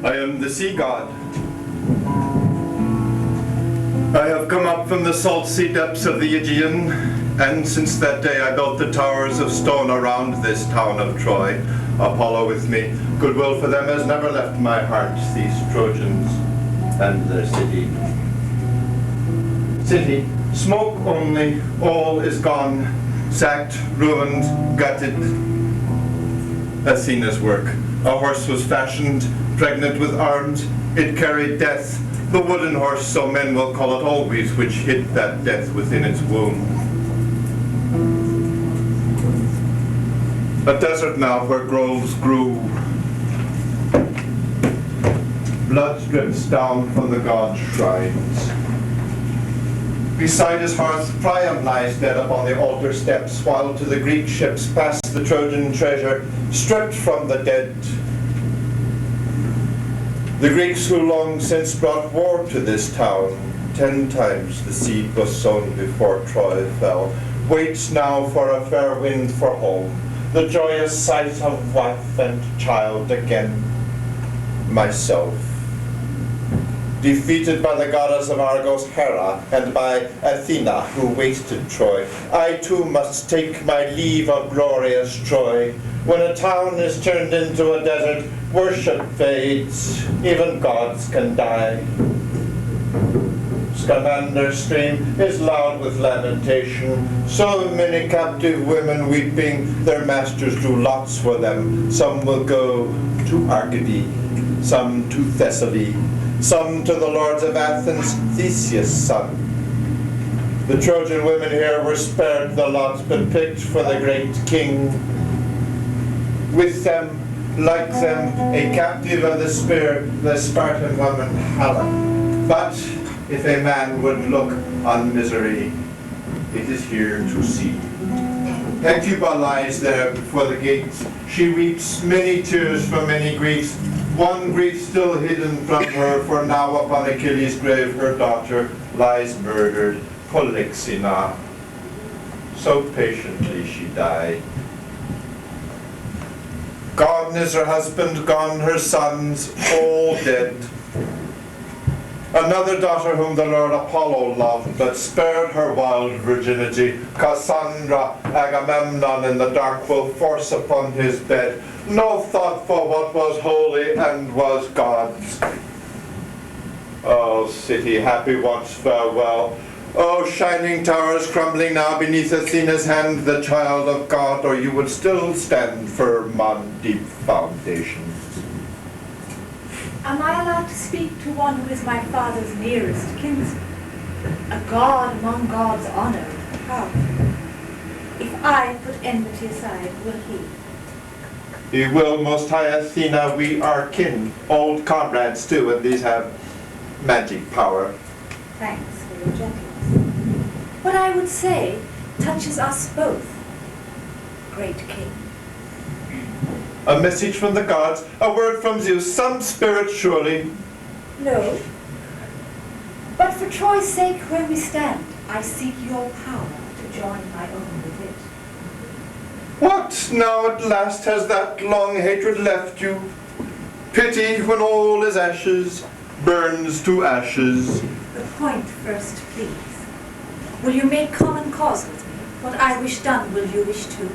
I am the sea god. I have come up from the salt sea depths of the Aegean, and since that day I built the towers of stone around this town of Troy. Apollo with me. Goodwill for them has never left my heart, these Trojans and their city. City, smoke only, all is gone, sacked, ruined, gutted. Athena's work. A horse was fashioned, pregnant with arms, it carried death. The wooden horse, so men will call it always, which hid that death within its womb. A desert now where groves grew. Blood drips down from the god's shrines. Beside his hearth, Priam lies dead upon the altar steps, while to the Greek ships pass the Trojan treasure, stripped from the dead. The Greeks who long since brought war to this town, 10 times the seed was sown before Troy fell, waits now for a fair wind for home, the joyous sight of wife and child again. Myself, defeated by the goddess of Argos, Hera, and by Athena, who wasted Troy, I too must take my leave of glorious Troy. When a town is turned into a desert, worship fades, even gods can die. Scamander's stream is loud with lamentation. So many captive women weeping, their masters drew lots for them. Some will go to Arcady, some to Thessaly, some to the lords of Athens, Theseus' son. The Trojan women here were spared the lot, but picked for the great king. With them, like them, a captive of the spear, the Spartan woman Helen. But if a man would look on misery, it is here to see. Hecuba lies there before the gates. She weeps many tears for many griefs. One grief still hidden from her, for now upon Achilles' grave her daughter lies murdered, Polyxena. So patiently she died. Gone is her husband, gone her sons, all dead. Another daughter whom the Lord Apollo loved, but spared her wild virginity, Cassandra, Agamemnon in the dark will force upon his bed. No thought for what was holy and was God's. Oh, city, happy once, farewell. Oh, shining towers crumbling now beneath Athena's hand, the child of God, or you would still stand firm on deep foundations. Am I allowed to speak to one who is my father's nearest kinsman? A god among gods honored, how? If I put enmity aside, will he? He will, most high Athena, we are kin, old comrades too, and these have magic power. Thanks for your gentleness. What I would say touches us both, great king. A message from the gods, a word from Zeus, some spirit surely. No. But for Troy's sake, where we stand, I seek your power to join my own with it. What now at last has that long hatred left you? Pity when all is ashes, burns to ashes. The point first, please. Will you make common cause with me? What I wish done, will you wish too?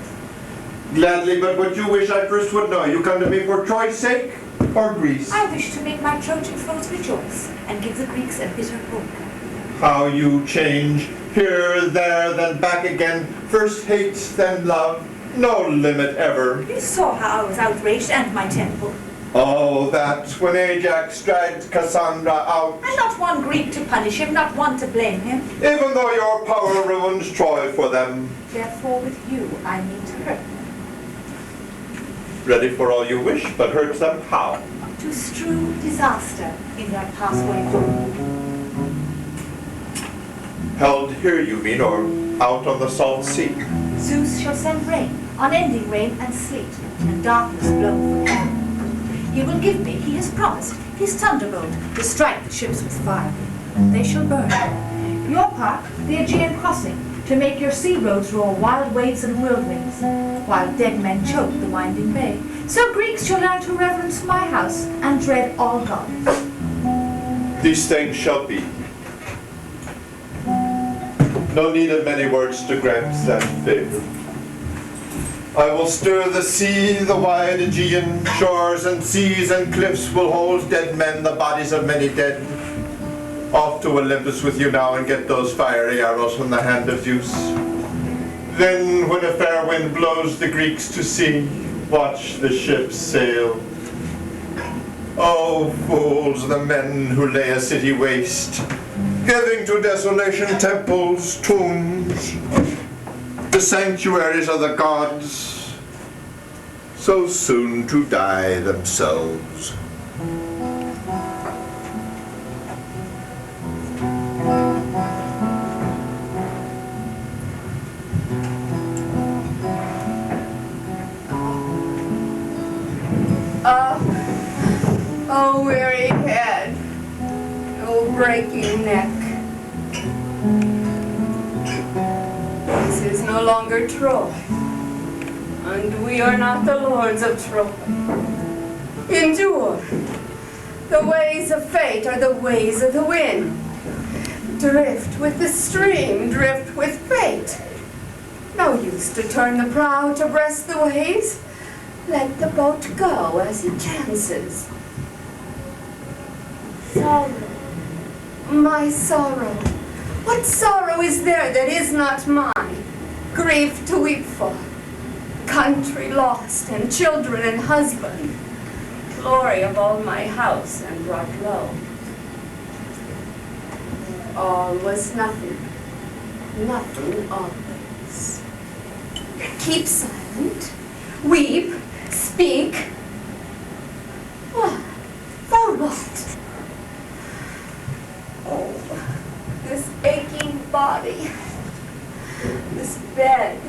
Gladly, but what you wish I first would know. You come to me for Troy's sake, or Greece? I wish to make my Trojan foes rejoice, and give the Greeks a bitter hope. How you change, here, there, then back again, first hate, then love, no limit ever. You saw how I was outraged, and my temple. Oh, that, when Ajax dragged Cassandra out. And not one Greek to punish him, not one to blame him. Even though your power ruins Troy for them. Therefore with you I mean to hurt them. Ready for all you wish, but hurt them how? To strew disaster in their pathway home. Held here, you mean, or out on the salt sea? Zeus shall send rain, unending rain and sleet, and darkness blown from heaven. He will give me, he has promised, his thunderbolt to strike the ships with fire, and they shall burn. Your part, the Aegean crossing, to make your sea roads roar wild waves and whirlwinds, while dead men choke the winding bay. So Greeks shall learn to reverence my house and dread all gods. These things shall be. No need of many words to grant that favor. I will stir the sea, the wide Aegean shores and seas and cliffs will hold dead men, the bodies of many dead. Off to Olympus with you now and get those fiery arrows from the hand of Zeus. Then when a fair wind blows the Greeks to sea, watch the ships sail. Oh, fools, the men who lay a city waste, giving to desolation temples, tombs, the sanctuaries of the gods, so soon to die themselves. Oh, weary head, oh, breaking neck. This is no longer Troy, and we are not the lords of Troy. Endure. The ways of fate are the ways of the wind. Drift with the stream, drift with fate. No use to turn the prow to breast the waves. Let the boat go as it chances. Sorrow, my sorrow. What sorrow is there that is not mine? Grief to weep for, country lost, and children and husband, glory of all my house and brought low. All was nothing, nothing always. Keep silent, weep, speak. What? For what? Oh, this aching body, this bed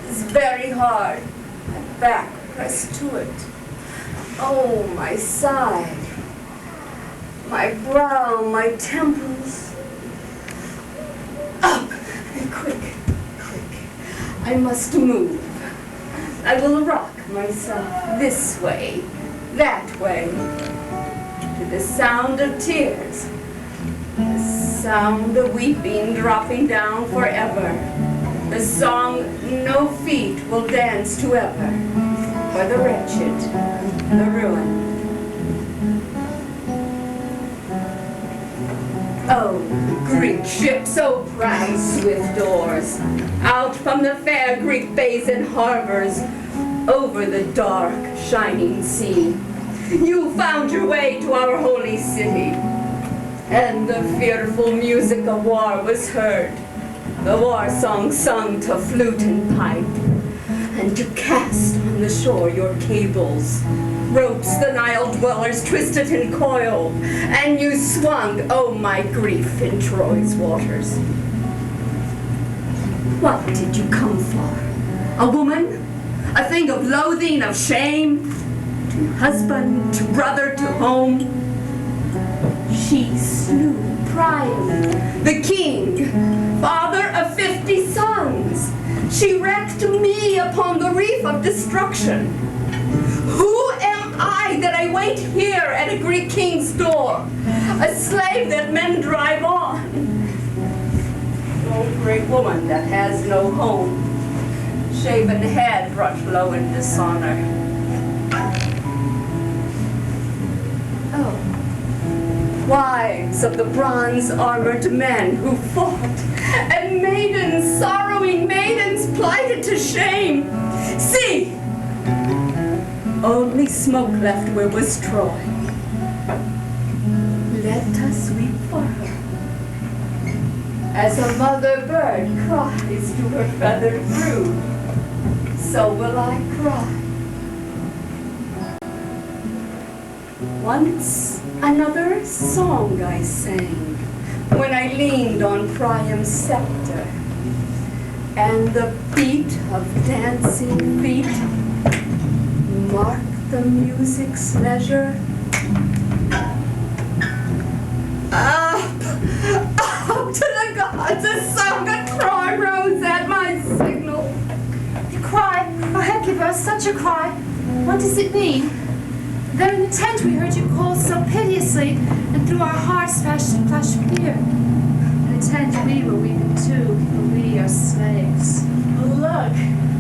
is very hard, my back pressed to it. Oh, my side, my brow, my temples. Up, quick, quick, I must move. I will rock myself this way, that way, to the sound of tears. The sound of weeping dropping down forever. The song no feet will dance to ever. For the wretched, the ruined. Oh, Greek ships, oh proud swift oars, out from the fair Greek bays and harbors, over the dark, shining sea. You found your way to our holy city. And the fearful music of war was heard, the war song sung to flute and pipe. And you cast on the shore your cables, ropes the Nile dwellers twisted and coiled, and you swung, oh my grief, in Troy's waters. What did you come for? A woman? A thing of loathing, of shame? To husband, to brother, to home? She slew Priam, the king, father of 50 sons. She wrecked me upon the reef of destruction. Who am I that I wait here at a Greek king's door, a slave that men drive on? Oh, great woman that has no home, shaven head brought low in dishonor. Oh. Wives of the bronze-armored men who fought, and maidens, sorrowing maidens, plighted to shame. See, only smoke left where was Troy. Let us weep for her, as a mother bird cries to her feathered brood, so will I cry. Once another song I sang, when I leaned on Priam's scepter, and the beat of dancing feet marked the music's leisure. Up to the gods, a song of Troy rose at my signal. You cry, oh Hecuba, such a cry. What does it mean? There in the tent we heard you call so piteously, and through our hearts flashed a flash of fear. In the tent we were weeping too, for we are slaves. Look,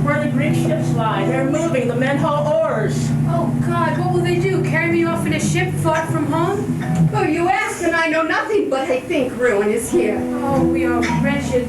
where the Greek ships lie. They're moving. The men haul oars. Oh God, what will they do? Carry me off in a ship far from home? Oh, you ask, and I know nothing, but I think ruin is here. Oh, we are wretched.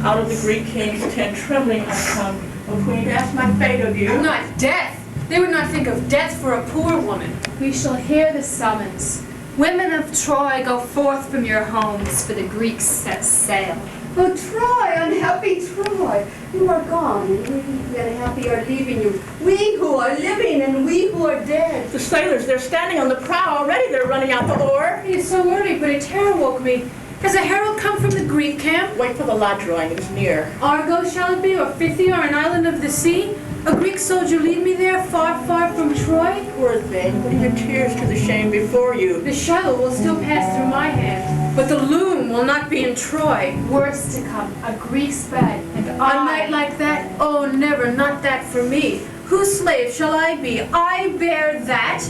Out of the Greek king's tent, trembling I come. O queen, to ask my fate of you. Not death. They would not think of death for a poor woman. We shall hear the summons. Women of Troy, go forth from your homes, for the Greeks set sail. Oh, Troy, unhappy Troy, you are gone, and we that happy are leaving you. We who are living and we who are dead. The sailors, they're standing on the prow already. They're running out the oar. It is so early, but a terror woke me. Has a herald come from the Greek camp? Wait for the lot drawing. It is near. Argo shall it be, or Phthia, or an island of the sea? A Greek soldier lead me there, far, far from Troy? Poor thing, putting your tears to the shame before you. The shuttle will still pass through my hand, but the loom will not be in Troy. Worse to come, a Greek's bed, and a night like that? Oh, never, not that for me. Whose slave shall I be? I bear that?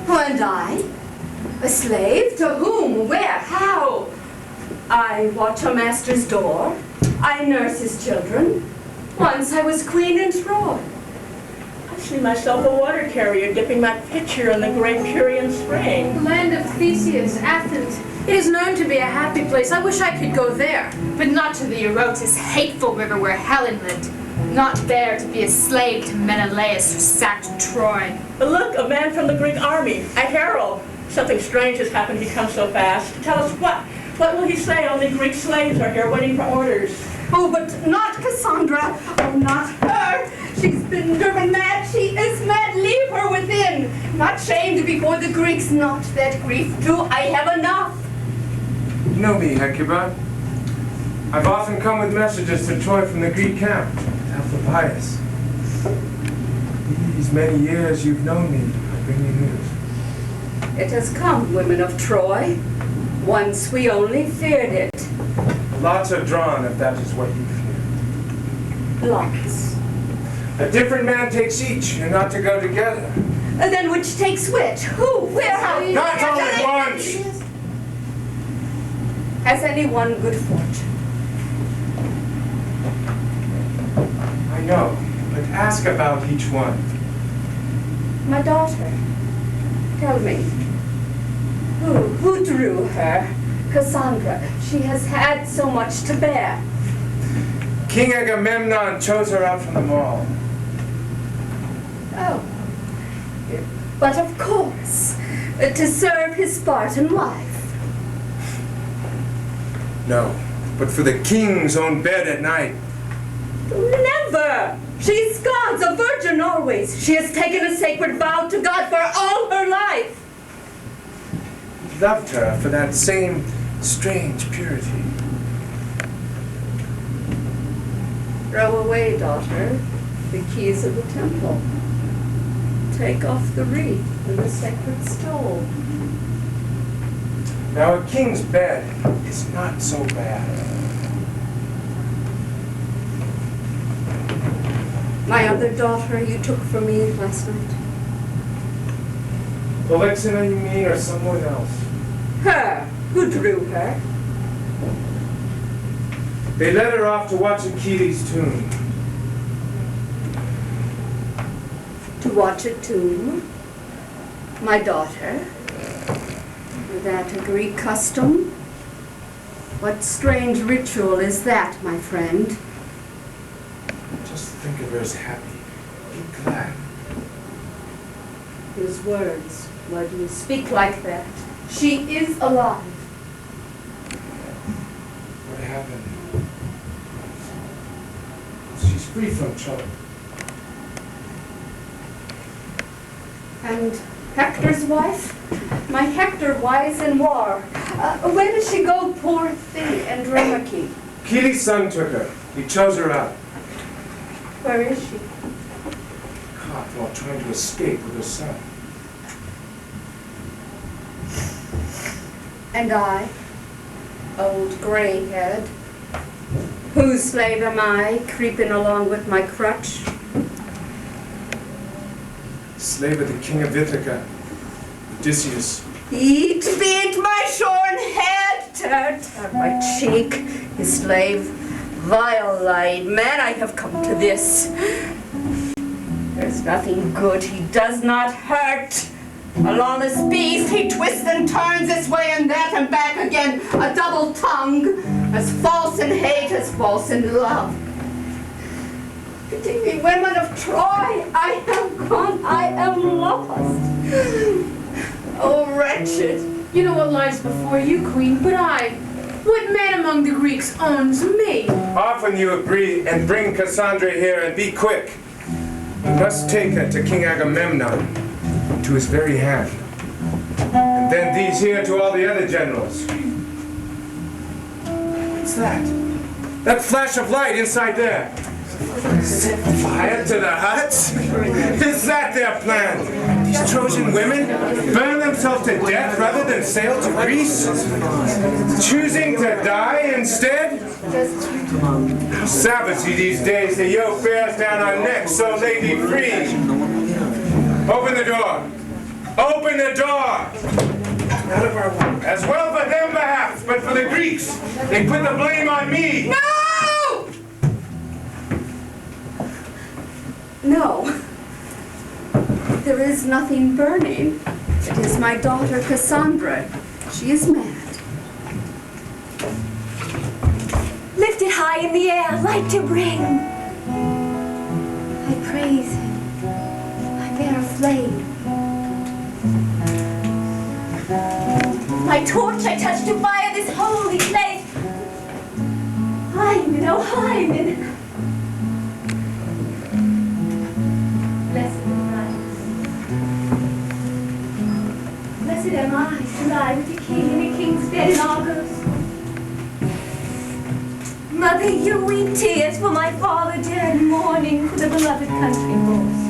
And I? A slave? To whom? Where? How? I watch a master's door. I nurse his children. Once I was queen in Troy. I see myself a water carrier, dipping my pitcher in the great Purian spring. The land of Theseus, Athens. It is known to be a happy place. I wish I could go there, but not to the Euripides, hateful river where Helen lived. Not there to be a slave to Menelaus who sacked Troy. But look, a man from the Greek army, a herald. Something strange has happened. He comes so fast. Tell us what? What will he say? Only Greek slaves are here waiting for orders. Oh, but not Cassandra. Oh, not her. She's been driven mad. She is mad. Leave her within. Not shamed before the Greeks. Not that grief too. I have enough. You know me, Hecuba. I've often come with messages to Troy from the Greek camp, Alphapius. These many years you've known me, I bring you news. It has come, women of Troy. Once we only feared it. Lots are drawn if that is what you fear. Lots. A different man takes each, and not to go together. And then which takes which? Who? Where? How? Not all at once! Has anyone good fortune? I know, but ask about each one. My daughter. Tell me. Who drew her? Cassandra. She has had so much to bear. King Agamemnon chose her out from them all. Oh. But of course, to serve his Spartan wife. No, but for the king's own bed at night. Never! She's God's, a virgin always. She has taken a sacred vow to God for all her life. Loved her for that same strange purity. Throw away, daughter, the keys of the temple. Take off the wreath and the sacred stole. Now a king's bed is not so bad. My other daughter you took from me last night. Polixena, you mean, or someone else? Her. Who drew her? They led her off to watch Achilles' tomb. To watch a tomb? My daughter? Is that a Greek custom? What strange ritual is that, my friend? Just think of her as happy. Be glad. His words. Why do you speak like that? She is alive. What happened? She's free from trouble. And Hector's wife? My Hector wise in war. Where does she go, poor thing, Andromache? Achilles' son took her. He chose her out. Where is she? Caught while trying to escape with her son. And I, old gray-head, whose slave am I, creeping along with my crutch? slave of the king of Ithaca, Odysseus. Eat, beat my shorn head, tear my cheek, his slave, vile-eyed man, I have come to this. There's nothing good he does not hurt. A lawless beast, he twists and turns this way and that and back again, a double tongue, as false in hate as false in love. Pity me, women of Troy, I am gone, I am lost. Oh, wretched. You know what lies before you, Queen, but what man among the Greeks owns me? Often you agree and bring Cassandra here, and be quick. You must take her to King Agamemnon, to his very hand. And then these here to all the other generals. What's that? That flash of light inside there. Set fire to the huts? Is that their plan? These Trojan women burn themselves to death rather than sail to Greece? Choosing to die instead? How savagely these days the yoke bears down our necks, so they be free. Open the door. Open the door! Out of our way. As well for them perhaps, but for the Greeks. They put the blame on me. No! No. There is nothing burning. It is my daughter Cassandra. She is mad. Lift it high in the air, light to bring. I praise him. I bear a flame. My torch I touch to fire this holy place. Hymen, oh Hymen. Blessed am I. Blessed am I to lie with the king in a king's bed in Argos. Mother, you weep tears for my father dead, mourning for the beloved country lost.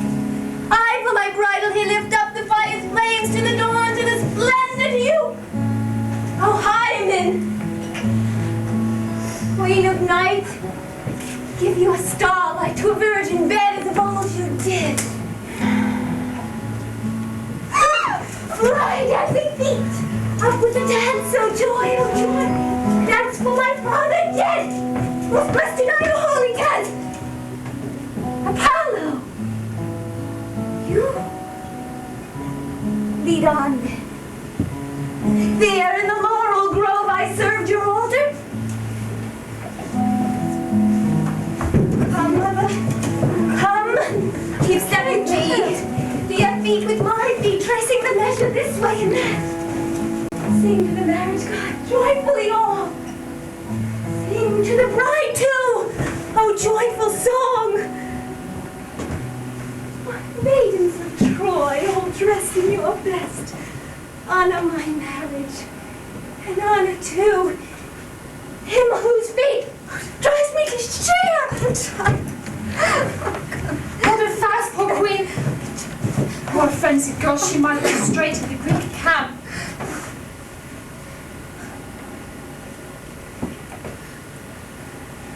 I for my bridal here lift up the fire's flames to the dawn, to the splendid hue. Oh, Hymen, queen of night, give your starlight to a virgin bed as of old you did. Fly, dancing feet, up with a dance, oh joy, oh joy. Dance for my father dead. Most blessed are you, holy gods! Apollo! You? Lead on then. There in the laurel grove I served your altar. Come, mother. Come. Keep stepping feet. Be your feet with my feet, tracing the measure this way and that. Sing to the marriage god, joyfully all. Sing to the bride too, oh joyful song. Maidens of Troy, all dressed in your best, honor my marriage, and honor too him whose fate drives me to share. Hold her fast, poor queen. Poor frenzied girl, she might go straight to the Greek camp.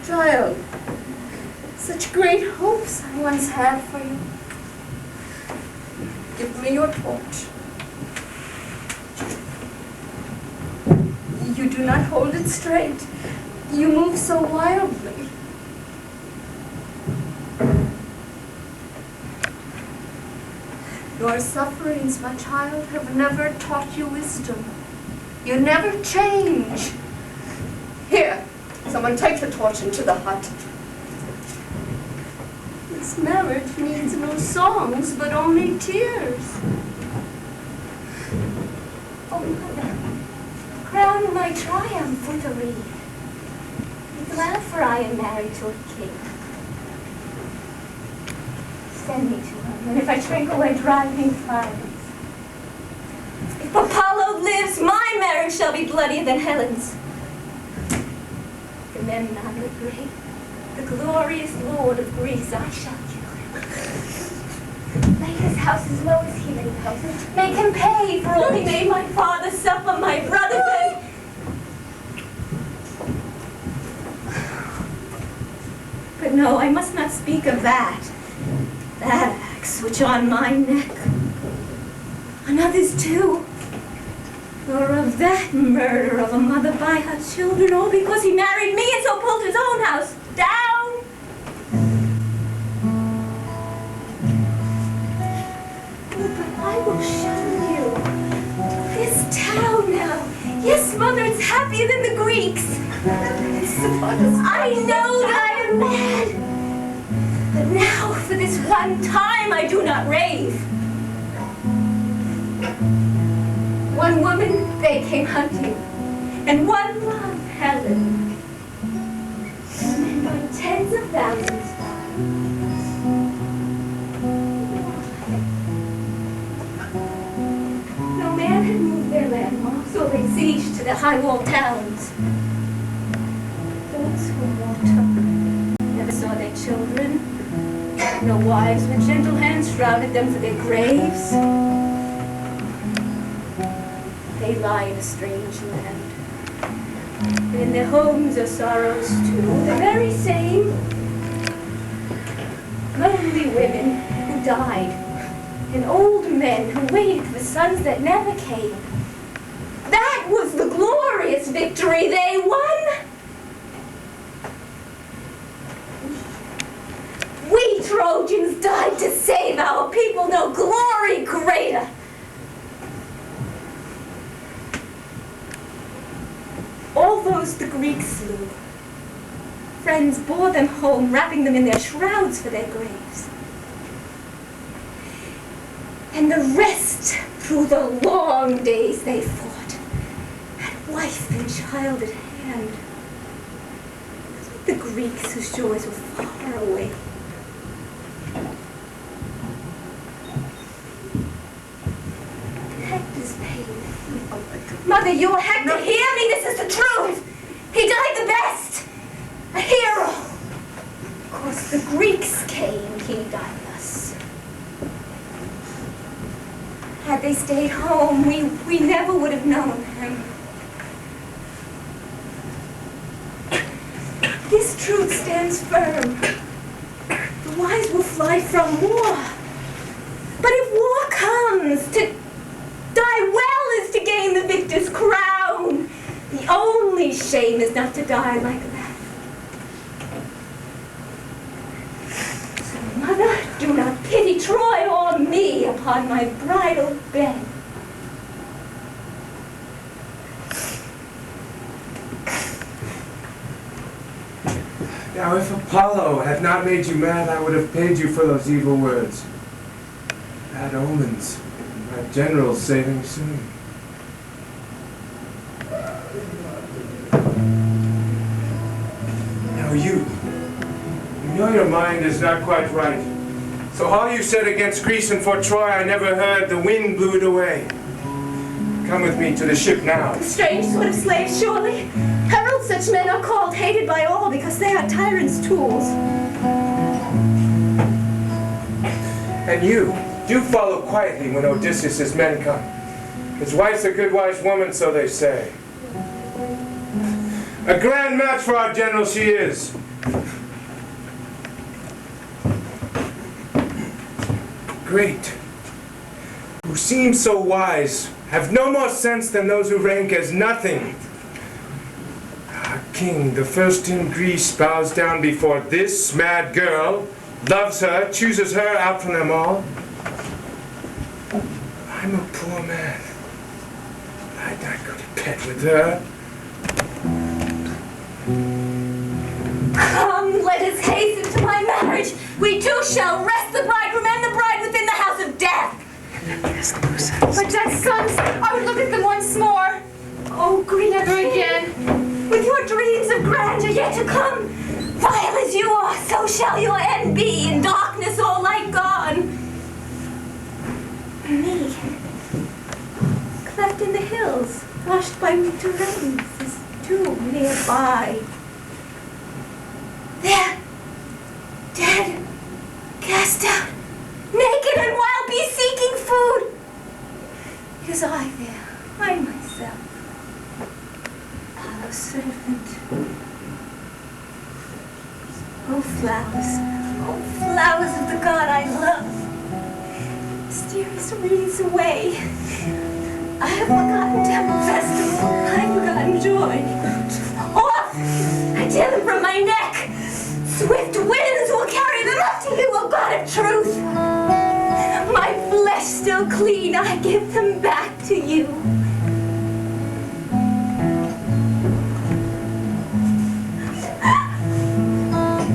Child, such great hopes I once had for you. Give me your torch. You do not hold it straight. You move so wildly. Your sufferings, my child, have never taught you wisdom. You never change. Here, someone take the torch into the hut. This marriage needs no songs, but only tears. Oh, mother, crown my triumph with a wreath. Be glad, for I am married to a king. Send me to him, and if I shrink away driving fires. If Apollo lives, my marriage shall be bloodier than Helen's. Agamemnon the great, the glorious lord of Greece, I shall kill him. Lay his house as low as he laid houses. Make him pay for all he made my father suffer, my brothers, and... But no, I must not speak of that. That axe which on my neck, another's too, or of that murder of a mother by her children, all because he married me and so pulled his own house down. Oh, but I will show you this town now. Yes, Mother, it's happier than the Greeks. I know that I am mad, but now, for this one time, I do not rave. One woman, they came hunting, and one love, Helen. And men by tens of thousands. No man had moved their landmarks or laid siege to the high-walled towns. Those who walked up never saw their children. No wives with gentle hands shrouded them for their graves. They lie in a strange land. And in their homes are sorrows too, the very same. Lonely women who died, and old men who waited for sons that never came. That was the glorious victory they won. We Trojans died to save our people, no glory greater. All those the Greeks slew, friends bore them home, wrapping them in their shrouds for their graves. And the rest, through the long days they fought, had wife and child at hand. It was like the Greeks whose joys were far away. Hector's pain. Mother, you will have to hear me. This is the truth. He died the best. A hero. Of course, the Greeks came. He died thus. Had they stayed home, we never would have known him. This truth stands firm. The wise will fly from war. But if war comes, to die well is to gain the victor's crown. The only shame is not to die like that. So, Mother, do not pity Troy or me upon my bridal bed. Now, if Apollo had not made you mad, I would have paid you for those evil words. Bad omens. My general's sailing soon. Now you know your mind is not quite right. So all you said against Greece and for Troy I never heard, the wind blew it away. Come with me to the ship now. A strange sort of slaves, surely. Herald such men are called, hated by all, because they are tyrants' tools. And you, do follow quietly when Odysseus' men come. His wife's a good wise woman, so they say. A grand match for our general she is. Great. Who seem so wise, have no more sense than those who rank as nothing. Our king, the first in Greece, bows down before this mad girl, loves her, chooses her out from them all. I'm a poor man. I'd not go to bed with her. Come, let us hasten to my marriage. We too shall rest the bridegroom and the bride within the house of death. My dead sons, I would look at them once more. Oh, greet never again. With your dreams of grandeur yet to come, vile as you are, so shall your end be, in darkness all light gone. Me, cleft in the hills, washed by winter rains, is tomb nearby. There, dead, cast out, naked and wild beasts seeking food. It is I there, I myself, Apollo's servant. Oh flowers of the god I love. years reeds away. I have forgotten temple festival. I have forgotten joy. Off! I tear them from my neck. Swift winds will carry them up to you, O God of truth. My flesh still clean, I give them back to you.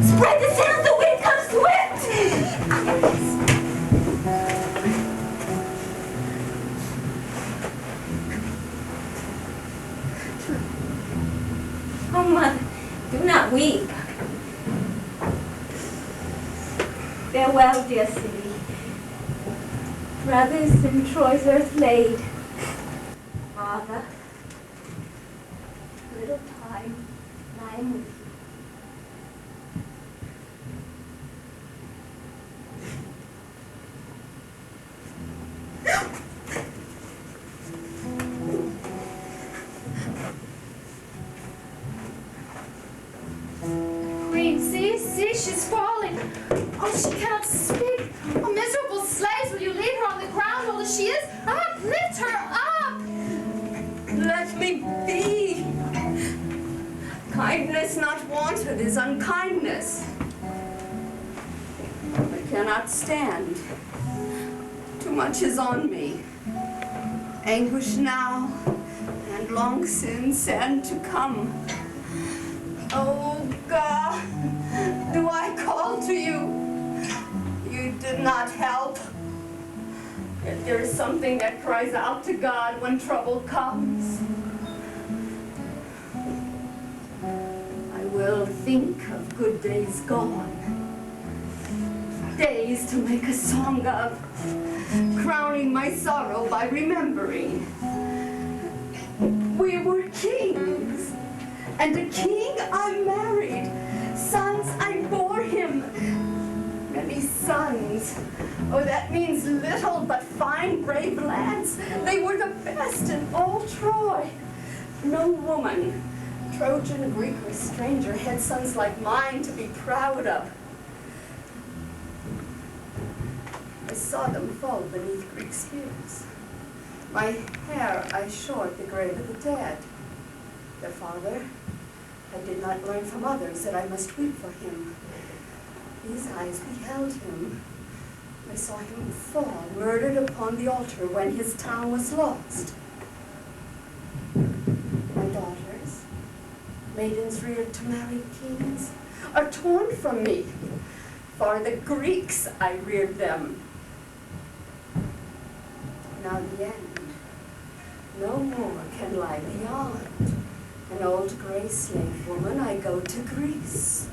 Spread the sails, the wind comes swift! Oh, mother, do not weep. Farewell, dear city. Brothers in Troy's earth laid. Father, little time, and I am with you. Queen, see, she's falling. Oh, she cannot speak. Oh, miserable slaves, will you leave her on the ground while she is? Up, lift her up! Let me be. Kindness not wanted is unkindness. I cannot stand. Too much is on me. Anguish now, and long sins and to come. Oh God, do I call to you? You did not help. Yet there is something that cries out to God when trouble comes. I will think of good days gone. Days to make a song of, crowning my sorrow by remembering. We were kings, and a king I married. Sons I bore him. Many sons. Oh, that means little but fine, brave lads. They were the best in all Troy. No woman, Trojan, Greek, or stranger, had sons like mine to be proud of. I saw them fall beneath Greek spears. My hair I shore at the grave of the dead. Their father, I did not learn from others that I must weep for him. These eyes beheld him. I saw him fall, murdered upon the altar when his town was lost. My daughters, maidens reared to marry kings, are torn from me. For the Greeks I reared them. Now the end, no more can lie beyond. An old gray slave woman, I go to Greece.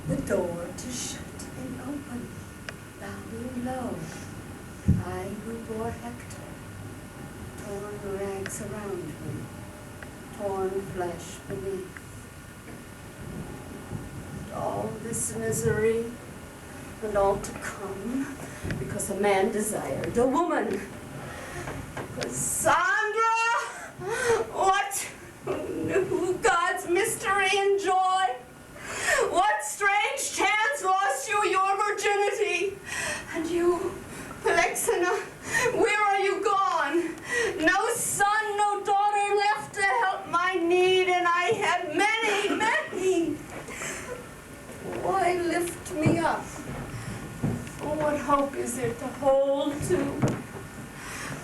The door to shut and open, bowing low. I who bore Hector, torn rags around me, torn flesh beneath. And all this misery, and all to come, because a man desired a woman. Cassandra! What? Who God's mystery and joy? What strange chance lost you your virginity? And you, Polixena, where are you gone? No son, no daughter left to help my need, and I had many, many. Why lift me up? Oh, what hope is there to hold to?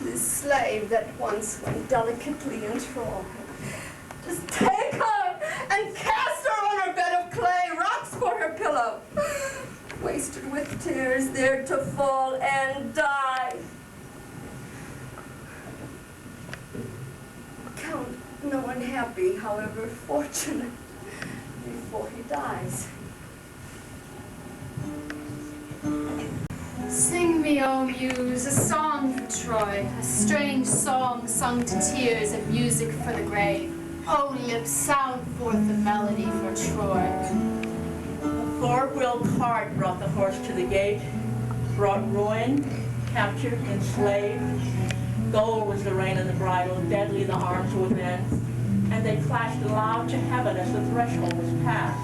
This slave that once went delicately in Troy. Just take her and cast her on her bed of clay, rocks for her pillow. Wasted with tears, there to fall and die. Count no one happy, however fortunate, before he dies. Sing me, O muse, a song for Troy, a strange song sung to tears and music for the grave. O lips, sound forth the melody for Troy. A four-wheeled cart brought the horse to the gate, brought ruin, captured, enslaved. Gold was the rein and the bridle, deadly the arms within, and they clashed loud to heaven as the threshold was passed.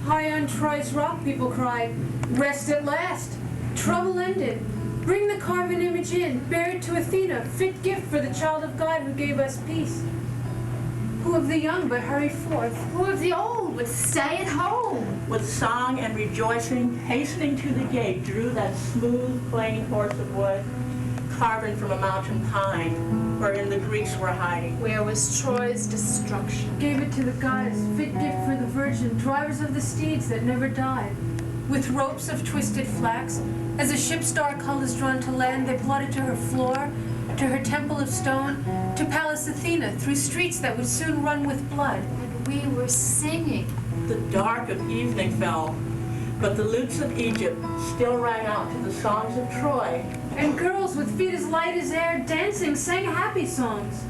High on Troy's rock, people cried, rest at last, trouble ended, Bring the carven image in, bear it to Athena, fit gift for the child of God who gave us peace. Who of the young but hurry forth? Who of the old would stay at home? With song and rejoicing, hastening to the gate, drew that smooth, plain horse of wood, carven from a mountain pine, wherein the Greeks were hiding. Where was Troy's destruction? Gave it to the goddess, fit gift for the virgin, drivers of the steeds that never died. With ropes of twisted flax, as a ship's dark hull is drawn to land, they plotted to her floor, to her temple of stone, to Pallas Athena, through streets that would soon run with blood. And we were singing. The dark of evening fell, but the lutes of Egypt still rang out to the songs of Troy. And girls with feet as light as air, dancing, sang happy songs.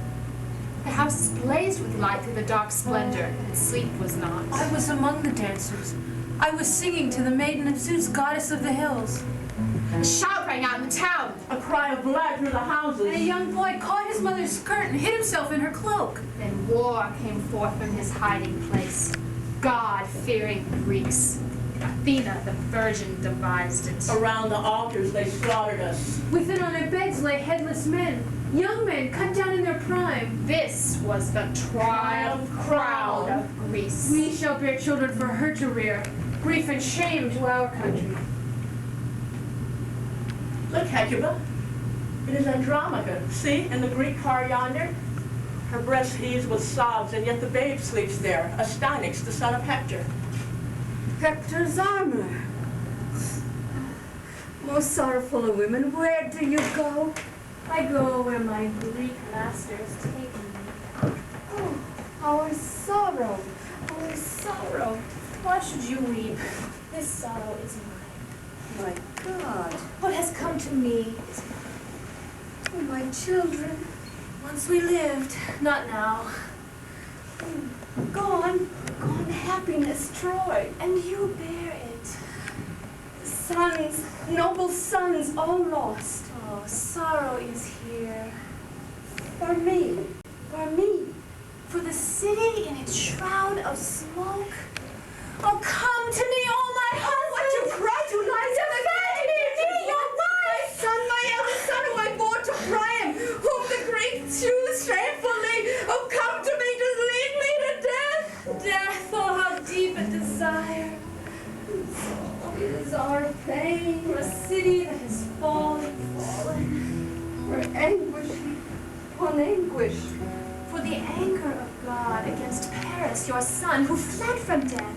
The houses blazed with light through the dark splendor, and sleep was not. I was among the dancers. I was singing to the maiden of Zeus, goddess of the hills. A shout rang out in the town. A cry of blood through the houses. And a young boy caught his mother's skirt and hid himself in her cloak. Then war came forth from his hiding place. God-fearing Greeks. Athena, the virgin, devised it. Around the altars they slaughtered us. Within on their beds lay headless men, young men cut down in their prime. This was the trial crowd of Greece. We shall bear children for her to rear, grief and shame to our country. Look, Hecuba, it is Andromache. See, in the Greek car yonder? Her breast heaves with sobs, and yet the babe sleeps there, Astynax, the son of Hector. Hector's armor. Most sorrowful of women, where do you go? I go where my Greek masters take me. Oh, our sorrow, our sorrow. Why should you weep? This sorrow is mine. My God, What has come to me is oh, my children. once we lived, not now. Gone, gone happiness, Troy, and you bear it. Sons, noble sons, all lost. Oh, sorrow is here. For me, for me. For the city in its shroud of smoke. Oh, come to me, oh my husband! What you cry to lies in the me, your wife! My son, my eldest son, who I bore to Priam, whom the Greeks choose shamefully. Oh, come to me to lead me to death. Death, oh, how deep a desire. Oh, it is our pain. For a city that has fallen. For anguish upon anguish. For the anger of God against Paris, your son, who fled from death,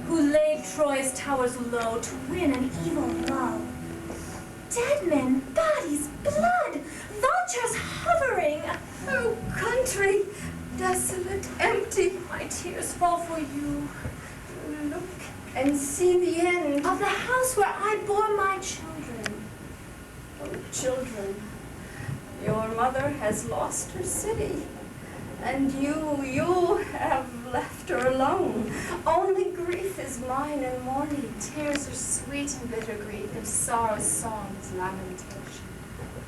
who laid Troy's towers low to win an evil love. Dead men, bodies, blood, vultures hovering. Oh, country, desolate, empty. My tears fall for you. Look and see the end. Of the house where I bore my children. Oh, children, your mother has lost her city. And you have left her alone. Only grief is mine and mourning. Tears are sweet and bitter grief, and sorrow's song is lamentation.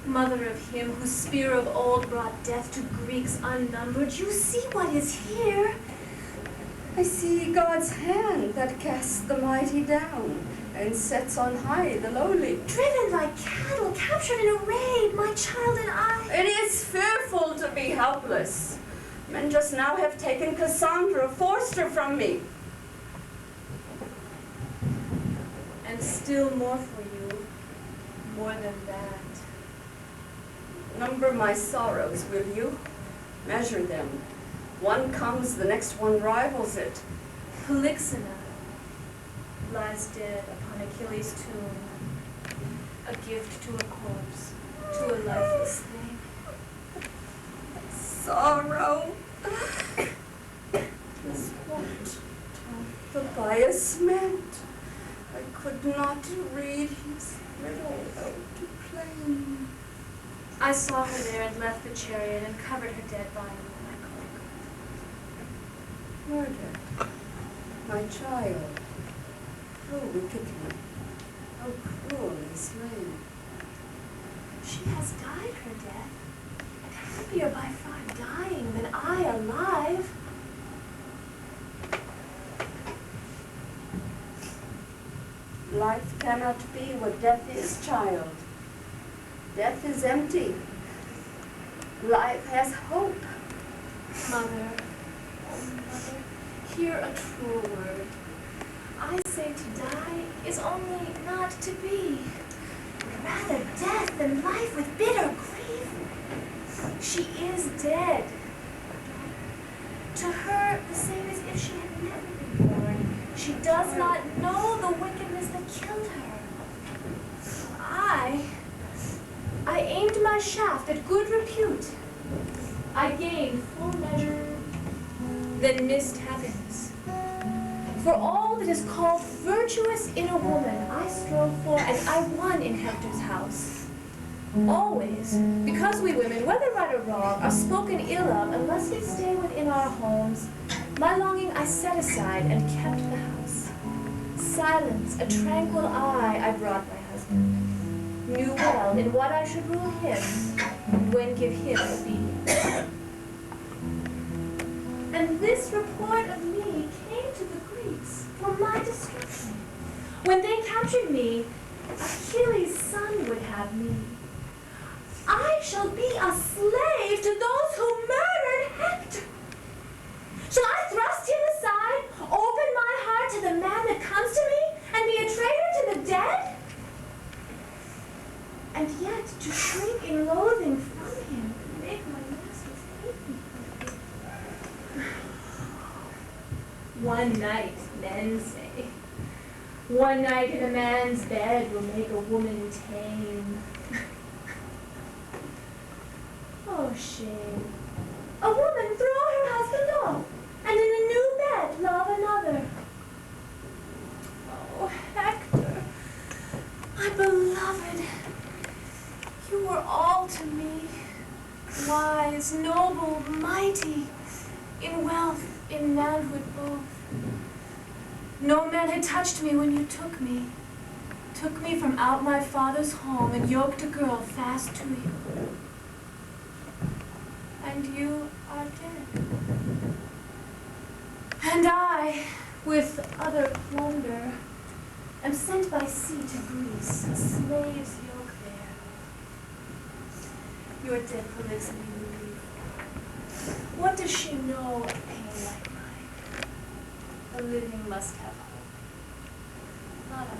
Mother of him whose spear of old brought death to Greeks unnumbered, you see what is here. I see God's hand that casts the mighty down and sets on high the lowly. Driven like cattle, captured in a raid, my child and I. It is fearful to be helpless. Men just now have taken Cassandra, forced her from me. And still more for you, more than that. Number my sorrows, will you? Measure them. One comes, the next one rivals it. Polyxena lies dead upon Achilles' tomb, a gift to a corpse, to a lifeless thing. Sorrow. Is what the bias meant. I could not read his riddle out plain. I saw her there and left the chariot and covered her dead body with my cloak. Murder. My child. How wickedly, how cruelly slain. She has died her death, and happier by far dying than I alive. Life cannot be what death is, child. Death is empty. Life has hope. Mother, oh mother, hear a true word. I say to die is only not to be. Rather death than life with bitter grief. She is dead. To her, the same as if she had never been born. She does not know the wickedness that killed her. I aimed my shaft at good repute. I gained full measure, then missed happiness. For all that is called virtuous in a woman, I strove for and I won in Hector's house. Always, because we women, whether right or wrong, are spoken ill of unless we stay within our homes, my longing I set aside and kept the house. Silence, a tranquil eye I brought my husband. Knew well in what I should rule him, and when give him obedience. And this report of me came to the Greeks for my destruction. When they captured me, Achilles' son would have me. I shall be a slave to those who murdered Hector. Shall I thrust him aside, open my heart to the man that comes to me, and be a traitor to the dead? And yet to shrink in loathing from him, make my masters hate me. One night, men say, one night in a man's bed will make a woman tame. Oh, shame. A woman throw her husband off, and in a new bed love another. Oh, Hector, my beloved, you were all to me, wise, noble, mighty, in wealth, in manhood both. No man had touched me when you took me from out my father's home and yoked a girl fast to you. And you are dead. And I, with other plunder, am sent by sea to Greece, a slave's yoke there. Your dead Polixenes will leave. What does she know of pain like mine? The living must have hope. Not I.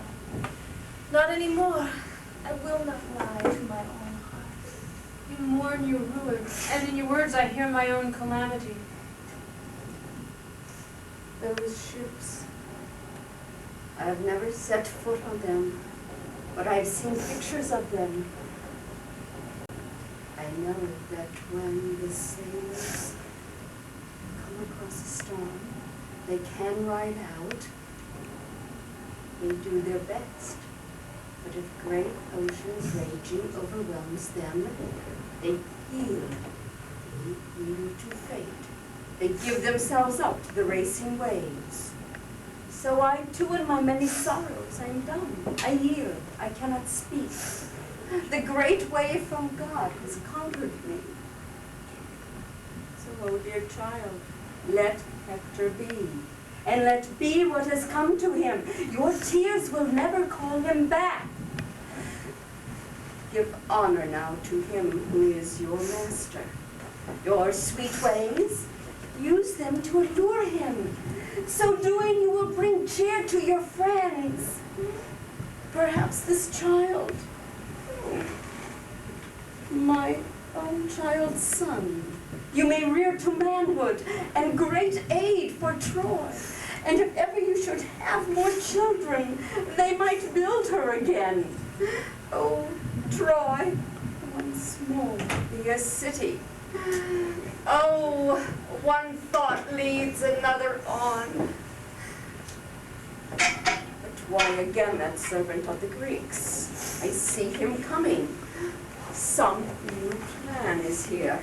Not anymore. I will not lie to my own heart. You mourn your ruin, and in your words I hear my own calamity. Those ships, I have never set foot on them, but I have seen pictures of them. I know that when the sailors come across a storm, they can ride out. They do their best. But if great oceans raging overwhelms them, they yield. They yield to fate. They give themselves up to the racing waves. So I too, in my many sorrows, I am dumb. I yield. I cannot speak. The great wave from God has conquered me. So, oh dear child, let Hector be. And let be what has come to him. Your tears will never call him back. Give honor now to him who is your master. Your sweet ways, use them to allure him. So doing, you will bring cheer to your friends. Perhaps this child, my own child's son, you may rear to manhood and great aid for Troy. And if ever you should have more children, they might build her again. Oh, Troy, once more be a city. Oh, one thought leads another on. But why again that servant of the Greeks? I see him coming. Some new plan is here.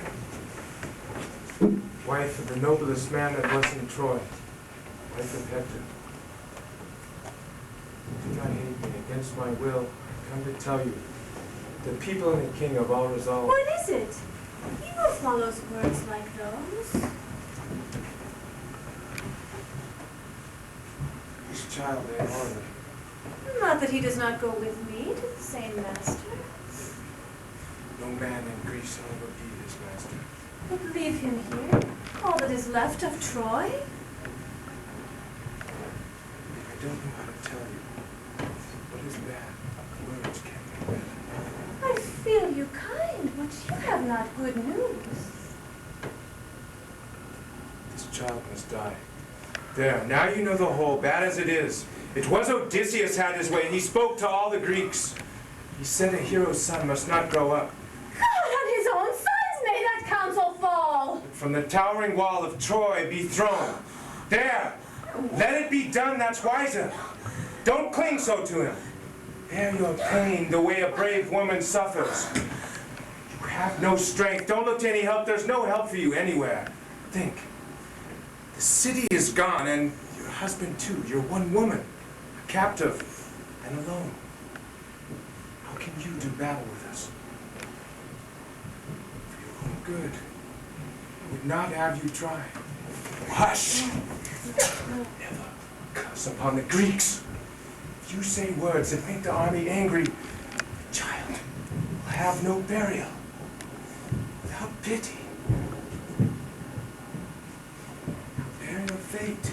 Wife of the noblest man that was in Troy, wife of Hector. Do not hate me. Against my will, I come to tell you, the people and the king have all resolved. What is it? Evil follows words like those. This child they honor. Not that he does not go with me to the same master. No man in Greece will ever be his master. But leave him here, all that is left of Troy? I don't know how to tell you. What is bad? Words can't be better. I feel you kind, but you have not good news. This child must die. There, now you know the whole, bad as it is. It was Odysseus had his way. He spoke to all the Greeks. He said a hero's son must not grow up. God and his own sons may that counsel fall! From the towering wall of Troy be thrown. There! Let it be done, that's wiser. Don't cling so to him. Bear your pain the way a brave woman suffers. You have no strength. Don't look to any help. There's no help for you anywhere. Think. The city is gone, and your husband too. You're one woman, a captive, and alone. How can you do battle with us? For your own good. I would not have you try. Hush! Never curse upon the Greeks. If you say words that make the army angry, the child will have no burial. Without pity. Bear your fate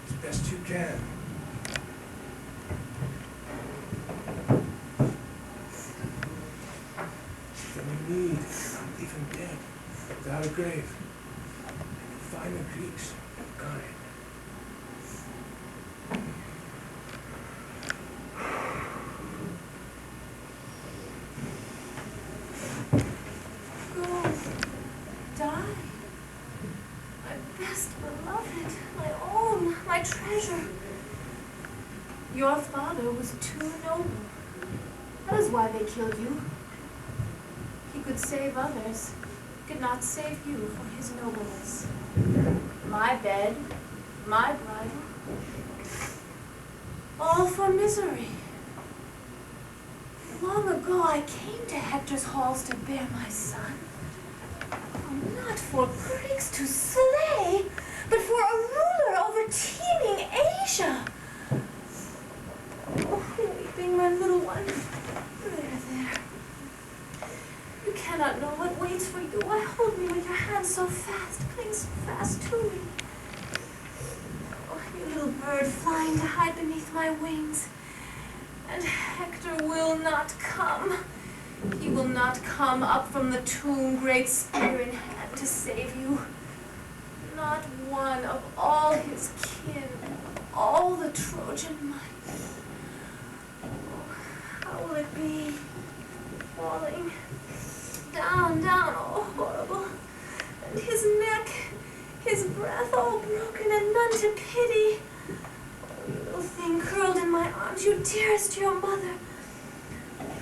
as best you can. Then you need, leave him dead, without a grave. And you find the Greeks kind. Your father was too noble. That is why they killed you. He could save others, could not save you for his nobleness. My bed, my bridal, all for misery. Long ago I came to Hector's halls to bear my son. Not for Greeks to slay, but for a ruler over teeming Asia. Oh, weeping, my little one. There. You cannot know what waits for you. Why hold me with your hands so fast, cling so fast to me? Oh, you little bird flying to hide beneath my wings. And Hector will not come. He will not come up from the tomb, great spear in hand, to save you. Not one of all his kin, all the Trojan might. How will it be? Falling down, oh horrible. And his neck, his breath all broken and none to pity. Oh, you little thing curled in my arms, you dearest your mother.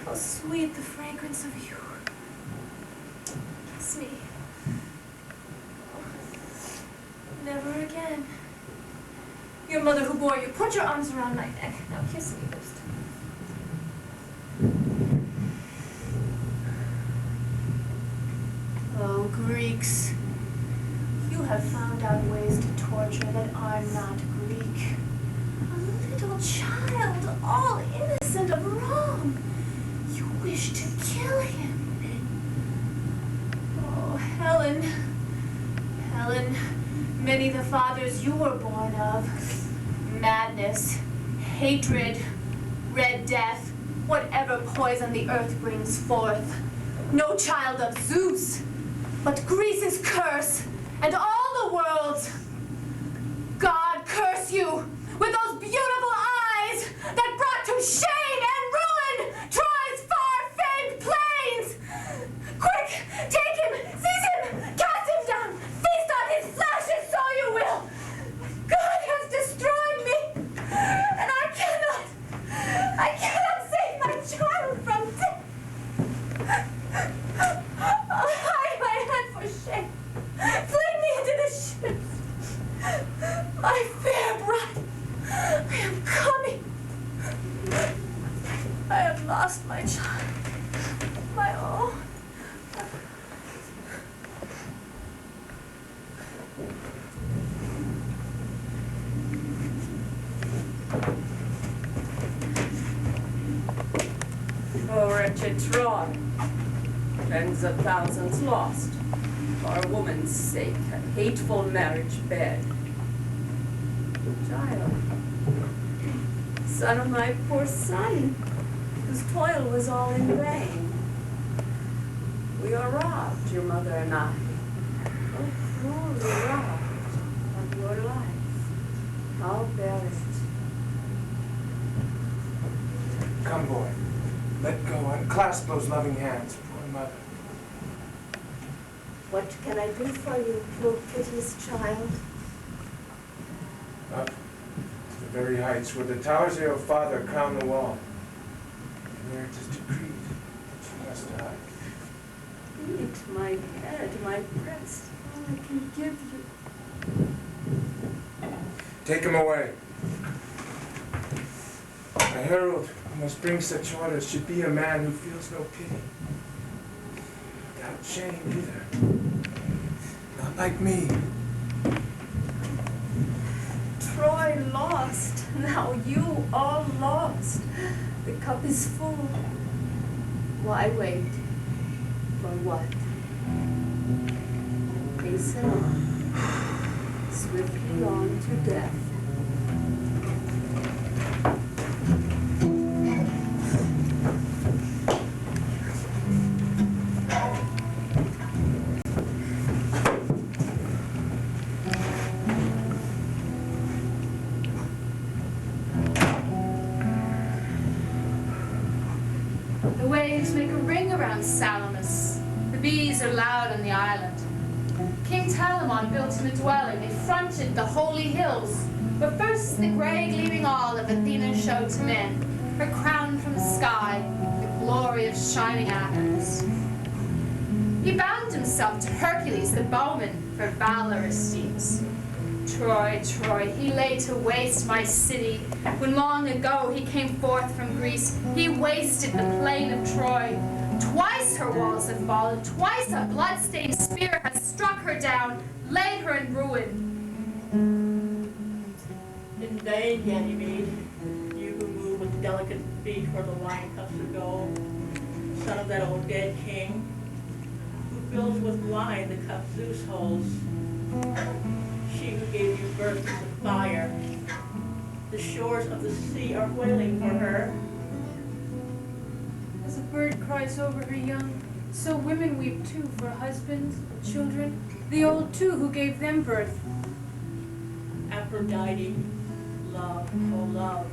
How sweet the fragrance of you. Kiss me. Oh, never again. Your mother who bore you, put your arms around my neck. Now kiss me first. Oh, Greeks, you have found out ways to torture that are not Greek. A little child, all innocent of wrong. You wish to kill him. Oh, Helen, many the fathers you were born of. Madness, hatred, red death, whatever poison the earth brings forth. No child of Zeus, but Greece's curse, and all the world's. God curse you with those beautiful eyes that brought to shame and ruin Troy's far-famed plains. Quick, take him, seize him, cast him down, feast on his flesh, and so you will. God has destroyed me, and I cannot save my child from death. I'll hide my head for shame. Fling me into the ships. My fair bride, I am coming. at Troy. Tens of thousands lost, for a woman's sake, a hateful marriage bed. Child, son of my poor son, whose toil was all in vain. We are robbed, your mother and I, oh, cruelly robbed of your life. I'll bear it. Come, boy. Let go. Unclasp those loving hands, poor mother. What can I do for you, poor piteous child? Up to the very heights where the towers of your father crown the wall, and where it is decreed that you must die. Eat my head, my breast, all I can give you. Take him away. A herald who must bring such orders should be a man who feels no pity. Without shame either. Not like me. Troy lost, now you are lost. The cup is full. Why wait? For what? Hasten on, swiftly on to death. The waves make a ring around Salamis. The bees are loud on the island. King Telamon built him a dwelling. They fronted the holy hills. But first the grey gleaming all of Athena showed to men, her crown from the sky, the glory of shining Athens. He bound himself to Hercules the bowman for valor esteems. Troy, Troy, he laid to waste my city. When long ago he came forth from Greece, he wasted the plain of Troy. Twice her walls have fallen, twice a blood-stained spear has struck her down, laid her in ruin. In vain, Ganymede, you who move with delicate feet where the wine cups of gold, son of that old dead king, who fills with wine the cup Zeus holds. She who gave you birth to the fire. The shores of the sea are wailing for her. As a bird cries over her young, so women weep too for husbands, children, the old too who gave them birth. Aphrodite, love, oh love.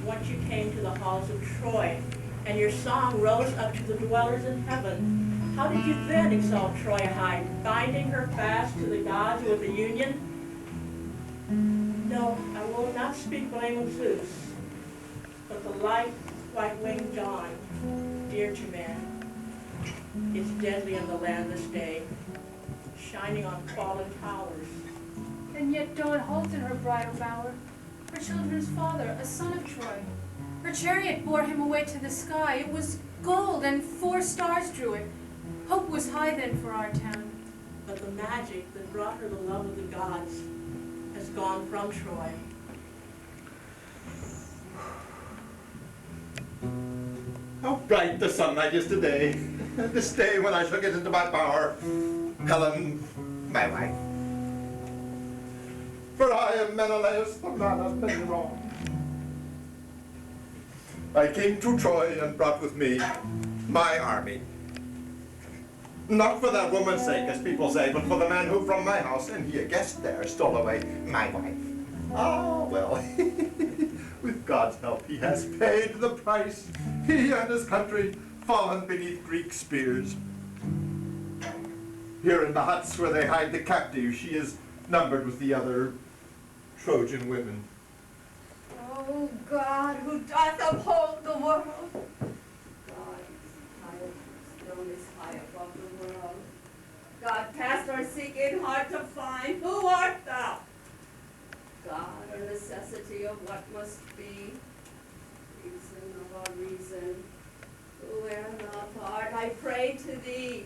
Once you came to the halls of Troy, and your song rose up to the dwellers in heaven. How did you then exalt Troy high, binding her fast to the gods with a union? No, I will not speak blame of Zeus, but the light, white-winged dawn, dear to man, is deadly in the land this day, shining on fallen towers. And yet dawn halted her bridal bower, her children's father, a son of Troy. Her chariot bore him away to the sky. It was gold, and 4 stars drew it. Hope was high then for our town. But the magic that brought her the love of the gods has gone from Troy. How bright the sunlight is today, this day when I shall get into my bower, Helen, my wife. For I am Menelaus, the man has been wrong. I came to Troy and brought with me my army. Not for that woman's sake, as people say, but for the man who from my house, and he a guest there, stole away my wife. Ah, well, with God's help, he has paid the price. He and his country fallen beneath Greek spears. Here in the huts where they hide the captive, she is numbered with the other Trojan women. Oh God, who doth uphold the world. God, throne is high above the world. God, past our seeking hard to find. Who art thou? God, our necessity of what must be. Reason of our reason. Who art apart, I pray to thee.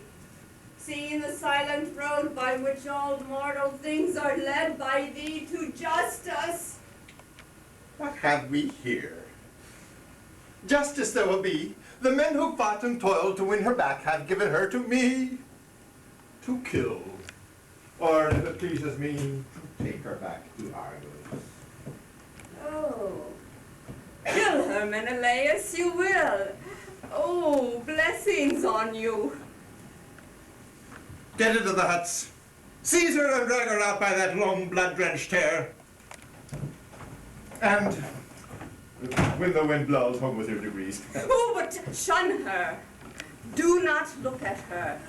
Seeing the silent road by which all mortal things are led by thee to justice. What have we here? Justice there will be, The men who fought and toiled to win her back have given her to me to kill. Or, if it pleases me, to take her back to Argos. Oh, kill her, Menelaus, you will. Oh, blessings on you. Get into the huts. Seize her and drag her out by that long blood-drenched hair. And when the wind blows, home with her degrees. Oh, but shun her. Do not look at her.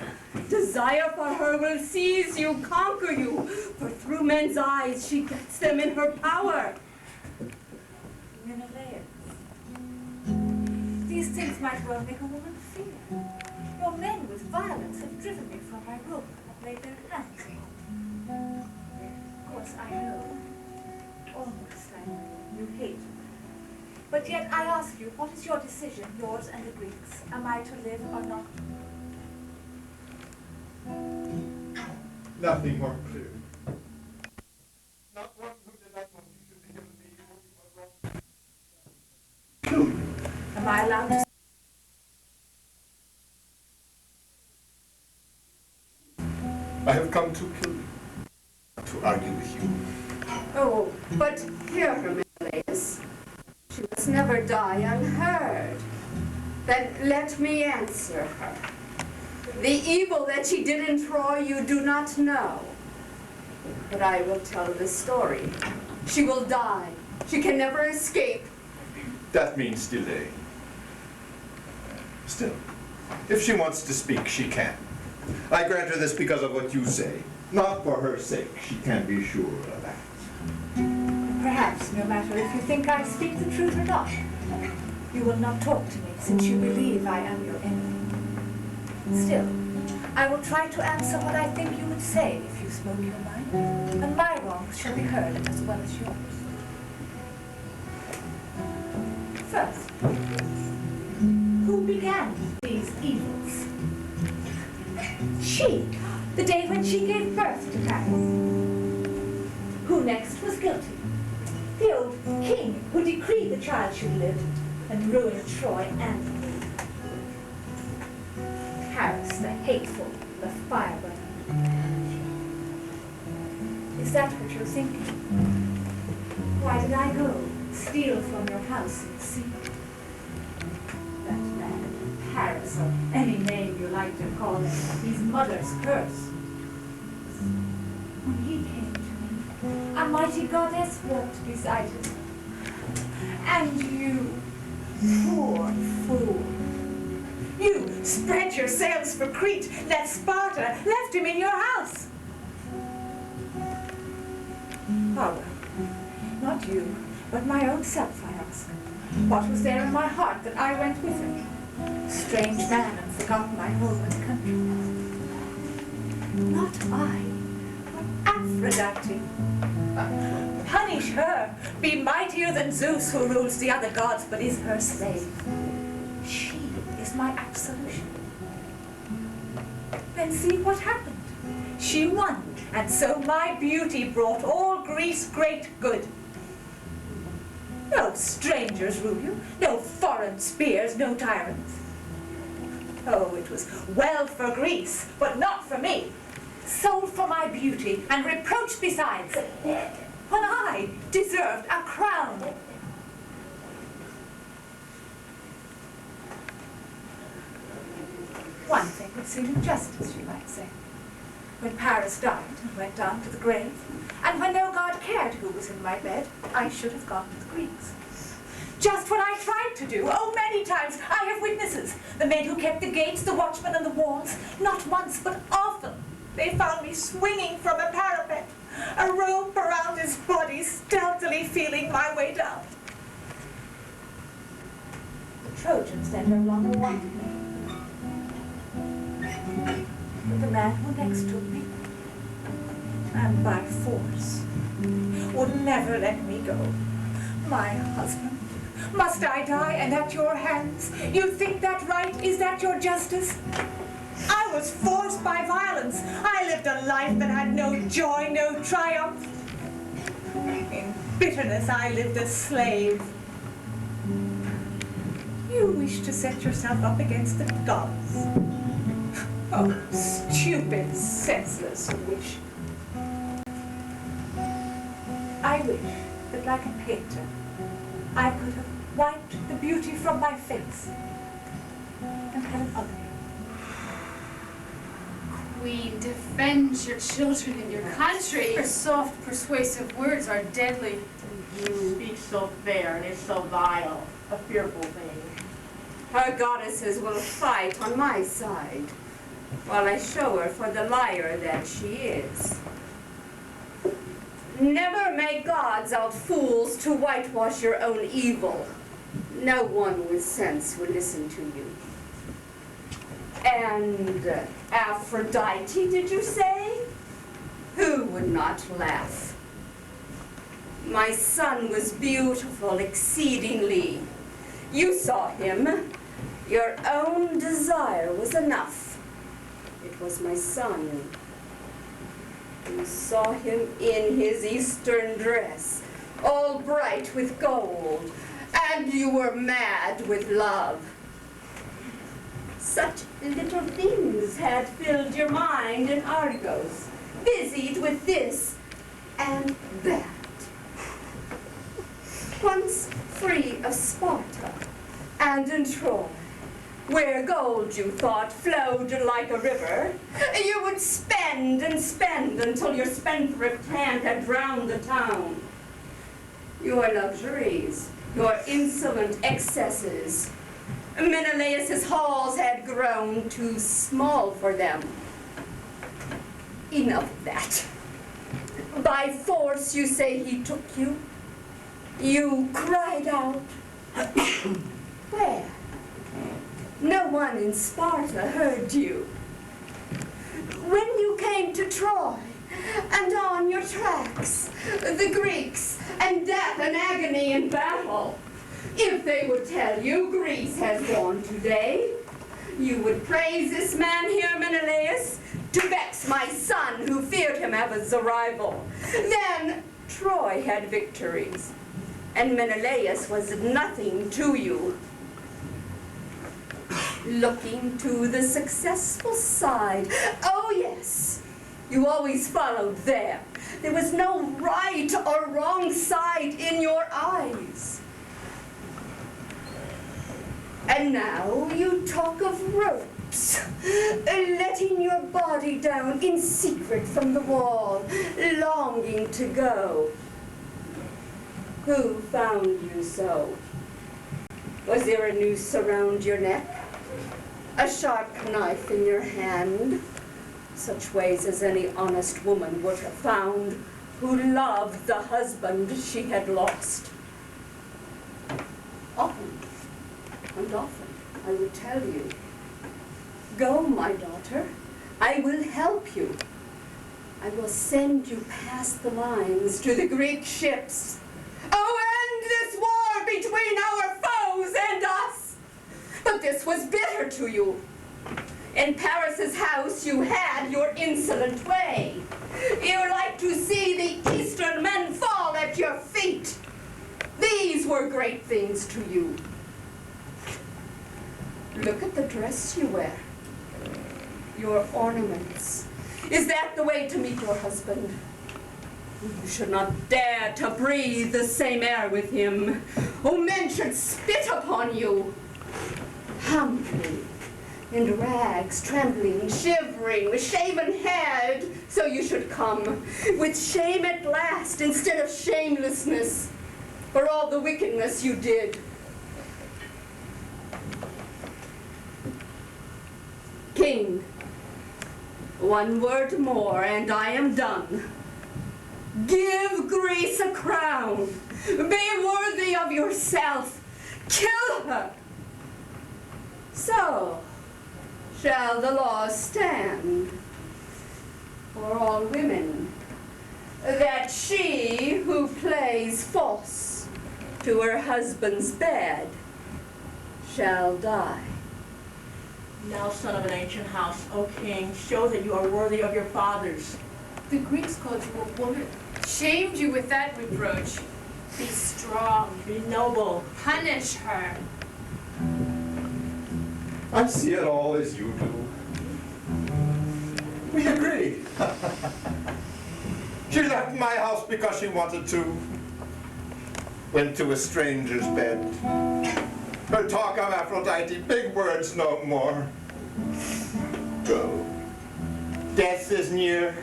Desire for her will seize you, conquer you, for through men's eyes she gets them in her power. Menelaus, these things might well make a woman fear. Your men with violence have driven me from my room and laid their hands upon me. Of course, I know, almost I know, you hate me. But yet I ask you, what is your decision, yours and the Greeks? Am I to live or not? Nothing more clear. Not one who did not want you to be given me kill you. Am I allowed to? I have come to kill you, to argue with you. Oh, but hear her, Menelaus. She must never die unheard. Then let me answer her. The evil that she did in Troy you do not know. But I will tell the story. She will die. She can never escape. That means delay. Still, if she wants to speak, she can. I grant her this because of what you say. Not for her sake, she can be sure of that. Perhaps, no matter if you think I speak the truth or not, you will not talk to me since you believe I am your enemy. Still, I will try to answer what I think you would say if you spoke your mind, and my wrongs shall be heard as well as yours. First, who began these evils? She, the day when she gave birth to Paris. Who next was guilty? The old king who decreed the child should live and ruined Troy and the world. Paris, the hateful, the fireburner. Is that what you're thinking? Why did I go, steal from your house in secret? That man, Paris, or any name you like to call him, his mother's curse. When he came to me, a mighty goddess walked beside him. And you, poor fool, you spread your sails for Crete, left Sparta, left him in your house. Oh well, not you, but my own self, I ask. What was there in my heart that I went with him? Strange man and forgot my home and country. Not I, but Aphrodite. Punish her, be mightier than Zeus who rules the other gods but is her slave. She is my absolution. Then see what happened. She won, and so my beauty brought all Greece great good. No strangers rule you, no foreign spears, no tyrants. Oh, it was well for Greece, but not for me. Sold for my beauty, and reproached besides, when I deserved a crown. One thing would seem injustice, you might say. When Paris died and went down to the grave, and when no god cared who was in my bed, I should have gone to the Greeks. Just what I tried to do. Oh, many times. I have witnesses. The men who kept the gates, the watchmen and the walls. Not once, but often. They found me swinging from a parapet, a rope around his body, stealthily feeling my way down. The Trojans then no longer wanted me. But the man who next took me, and by force, would never let me go. My husband. Must I die, and at your hands? You think that right? Is that your justice? I was forced by violence. I lived a life that had no joy, no triumph. In bitterness, I lived a slave. You wish to set yourself up against the gods. Oh, stupid, senseless wish. I wish that, like a painter, I could have wiped the beauty from my face and had an ugly. Queen, defend your children and your country. Her soft, persuasive words are deadly. You speak so fair and is so vile, a fearful thing. Her goddesses will fight on my side, while I show her for the liar that she is. Never make gods out fools to whitewash your own evil. No one with sense will listen to you. And Aphrodite, did you say? Who would not laugh? My son was beautiful exceedingly. You saw him. Your own desire was enough. It was my son. You saw him in his Eastern dress, all bright with gold, and you were mad with love. Such little things had filled your mind in Argos, busied with this and that. Once free of Sparta and in Troy, where gold you thought flowed like a river, you would spend and spend until your spendthrift hand had drowned the town. Your luxuries, your insolent excesses, Menelaus's halls had grown too small for them. Enough of that. By force you say he took you. You cried out. Where? No one in Sparta heard you. When you came to Troy, and on your tracks, the Greeks, and death and agony in battle, if they would tell you Greece has won today, you would praise this man here, Menelaus, to vex my son who feared him at his arrival. Then Troy had victories, and Menelaus was nothing to you. Looking to the successful side, oh yes, you always followed there. There was no right or wrong side in your eyes. And now you talk of ropes, letting your body down in secret from the wall, longing to go. Who found you so? Was there a noose around your neck? A sharp knife in your hand? Such ways as any honest woman would have found who loved the husband she had lost. Often, and often, I would tell you, go, my daughter, I will help you. I will send you past the lines to the Greek ships. Oh, end this war between our foes and us! But this was bitter to you. In Paris's house you had your insolent way. You liked to see the Eastern men fall at your feet. These were great things to you. Look at the dress you wear, your ornaments. Is that the way to meet your husband? You should not dare to breathe the same air with him. Oh, men should spit upon you. Humbly, in rags, trembling, shivering, with shaven head, so you should come, with shame at last instead of shamelessness, for all the wickedness you did. King, one word more and I am done. Give Greece a crown. Be worthy of yourself. Kill her. So shall the law stand for all women, that she who plays false to her husband's bed shall die. Now, son of an ancient house, O king, show that you are worthy of your fathers. The Greeks called you a woman, shamed you with that reproach. Be strong, Be noble. punish her. I see it all as you do. We agree. She left my house because she wanted to. Went to a stranger's bed. Her talk of Aphrodite, big words no more. Go. Death is near.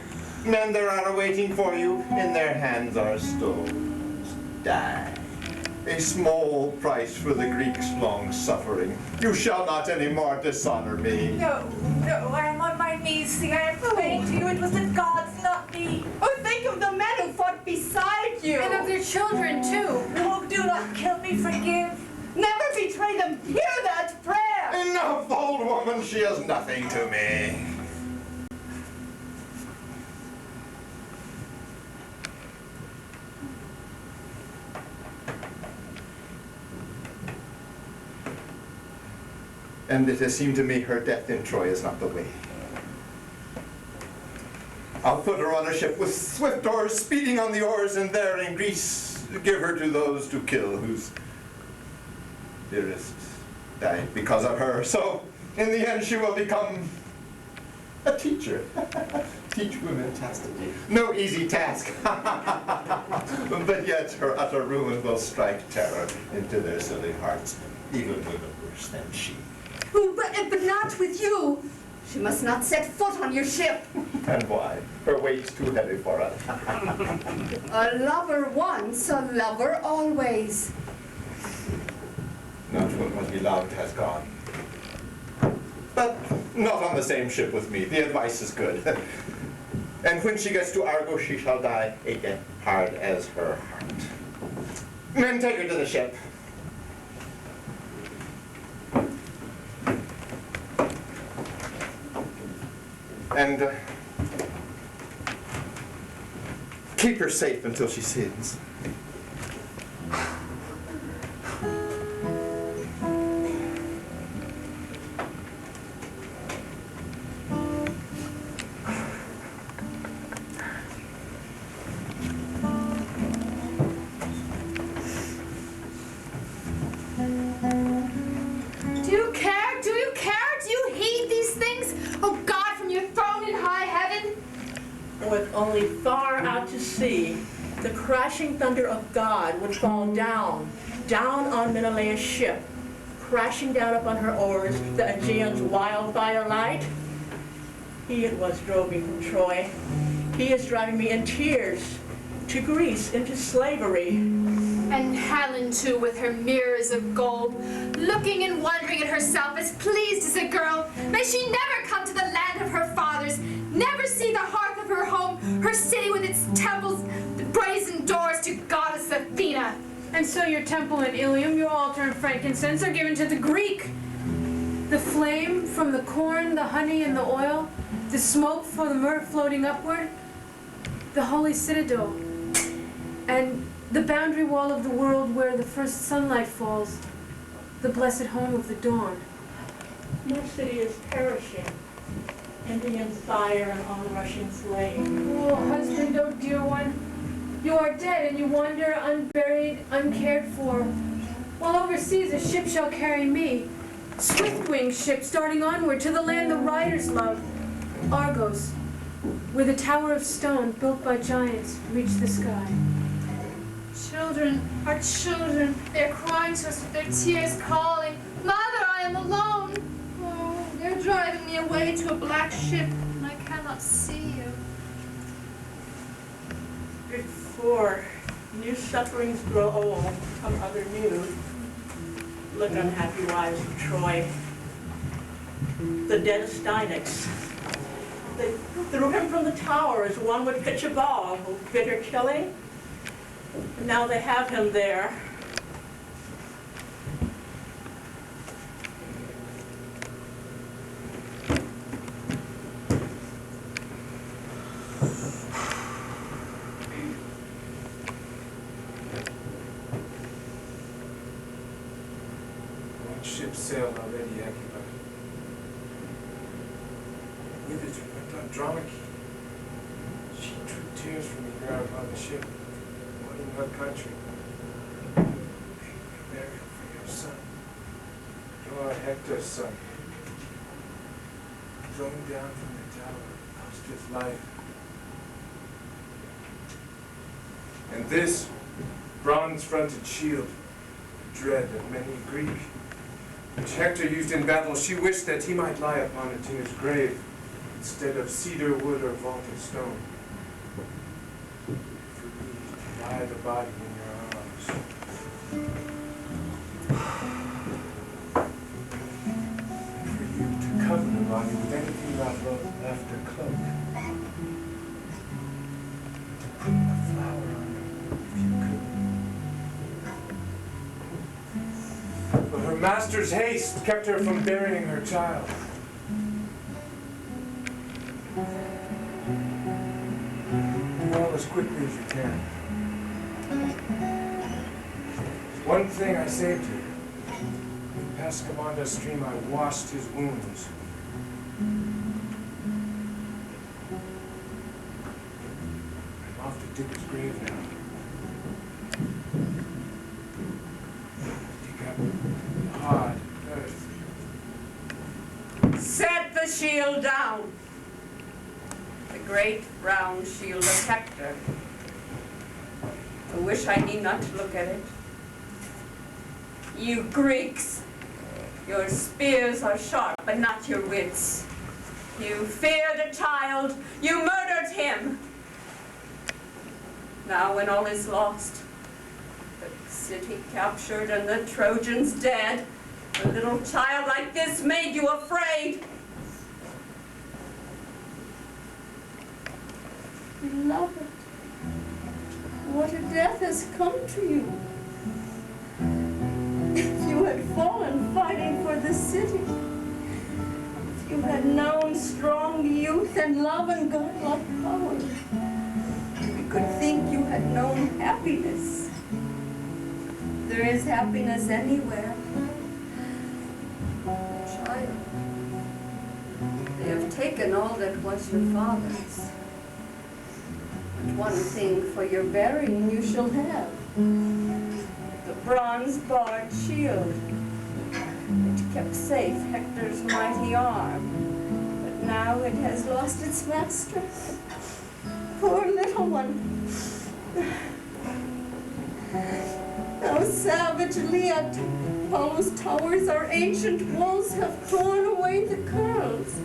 Men there are waiting for you. In their hands are stones. Die. A small price for the Greeks' long suffering. You shall not any more dishonor me. No, I am on my knees. See, I am praying to you. It was the gods, not me. Oh, think of the men who fought beside you. And of their children, too. Oh, do not kill me. Forgive. Never betray them. Hear that prayer. Enough, old woman. She is nothing to me. And it has seemed to me her death in Troy is not the way. I'll put her on a ship with swift oars, speeding on the oars, and there in Greece give her to those to kill whose dearest died because of her. So, in the end, she will become a teacher. Teach women chastity. No easy task. But yet, her utter ruin will strike terror into their silly hearts, even women worse than she. Oh, but not with you. She must not set foot on your ship. And why? Her weight's too heavy for us. A lover once, a lover always. Not when what he loved has gone. But not on the same ship with me. The advice is good. And when she gets to Argos, she shall die again, hard as her heart. Men, take her to the ship. And keep her safe until she sins. Do you care? Do you care? Do you heed these things? Oh God, from your throne in high heaven? With only far out to sea, the crashing thunder of God would fall down on Menelaus' ship, crashing down upon her oars, the Aegean's wildfire light. He it was drove me from Troy. He is driving me in tears to Greece, into slavery. And Helen too, with her mirrors of gold, looking and wondering at herself as pleased as a girl. May she never come to the land of her fathers, never see the hearth of her home, her city with its temples, the brazen doors to goddess Athena. And so your temple in Ilium, your altar and frankincense are given to the Greek. The flame from the corn, the honey, and the oil, the smoke from the myrrh floating upward, the holy citadel, and the boundary wall of the world where the first sunlight falls, the blessed home of the dawn. My city is perishing, Indian fire and onrushing flame. Oh, husband, oh dear one, you are dead and you wander unburied, uncared for. While overseas a ship shall carry me, swift-winged ship starting onward to the land the riders love, Argos, where the tower of stone built by giants reached the sky. Children, our children, they're crying to us with their tears, calling, Mother, I am alone. Oh, they're driving me away to a black ship, and I cannot see you. Before new sufferings grow old, come other new. Look, unhappy wives of Troy. The dead Stynics. They threw him from the tower as one would pitch a ball, bitter killing. And now they have him there. One ship sailed already occupied. With it went Andromache. She drew tears from the ground upon the ship. In her country, a burial for your son. You are Hector's son. thrown down from the tower, lost his life. And this bronze-fronted shield, the dread of many Greek, which Hector used in battle, she wished that he might lie upon it in his grave, instead of cedar wood or vaulted stone. For me to lie the body in your arms. And for you to cover the body with anything not left or cloak. To put a flower on it, if you could. But her master's haste kept her from burying her child. Do all as quickly as you can. One thing I saved you. In Pascomanda stream I washed his wounds. I'm off to dig his grave now. Dig up the hard earth. Set the shield down. The great round shield of Hector. I wish I need not to look at it. You Greeks, your spears are sharp, but not your wits. You feared a child, you murdered him. Now when all is lost, the city captured and the Trojans dead, a little child like this made you afraid. Beloved, what a death has come to you. If you had fallen fighting for the city, if you had known strong youth and love and godlike power, we could think you had known happiness. There is happiness anywhere. Child, they have taken all that was your father's. But one thing for your burying you shall have. The bronze-barred shield, which kept safe Hector's mighty arm. But now it has lost its master. Poor little one. Now savagely at Apollo's towers our ancient walls have torn away the curls.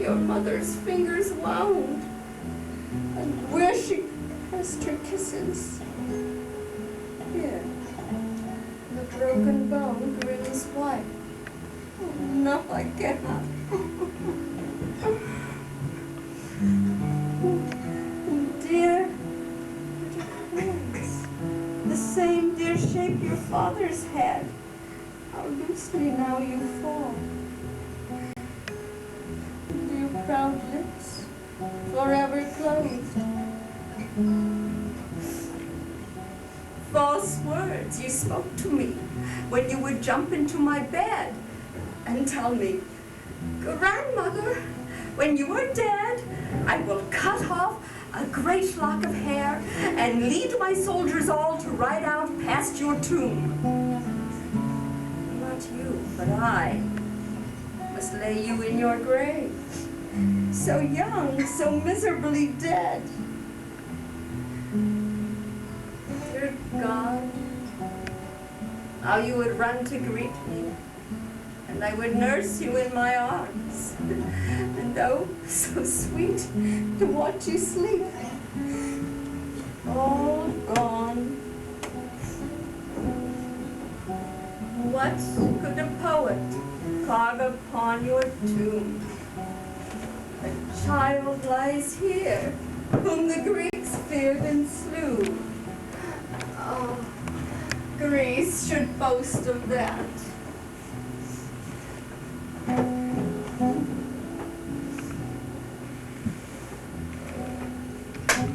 Your mother's fingers wound, and where she pressed her kisses. Here, the broken bone grins white. Oh, no, I cannot. Dear little hands, the same dear shape your father's had. How loosely now you fall. And your proud lips, forever closed. False words you spoke to me when you would jump into my bed and tell me, Grandmother, when you are dead, I will cut off a great lock of hair and lead my soldiers all to ride out past your tomb. Not you, but I must lay you in your grave, so young, so miserably dead. Dear God, how you would run to greet me, and I would nurse you in my arms, and oh, so sweet to watch you sleep. All gone. What could a poet carve upon your tomb? A child lies here, whom the Greeks feared and slew. Oh, Greece should boast of that.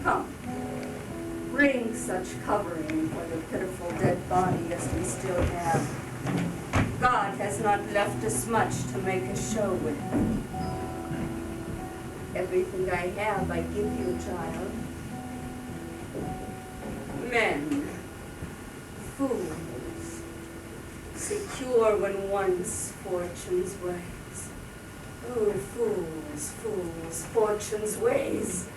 Come, bring such covering for the pitiful dead body as we still have. God has not left us much to make a show with. Everything I have I give you, child. Men, fools, secure when once fortune's ways. Oh, fools, fools, fortune's ways.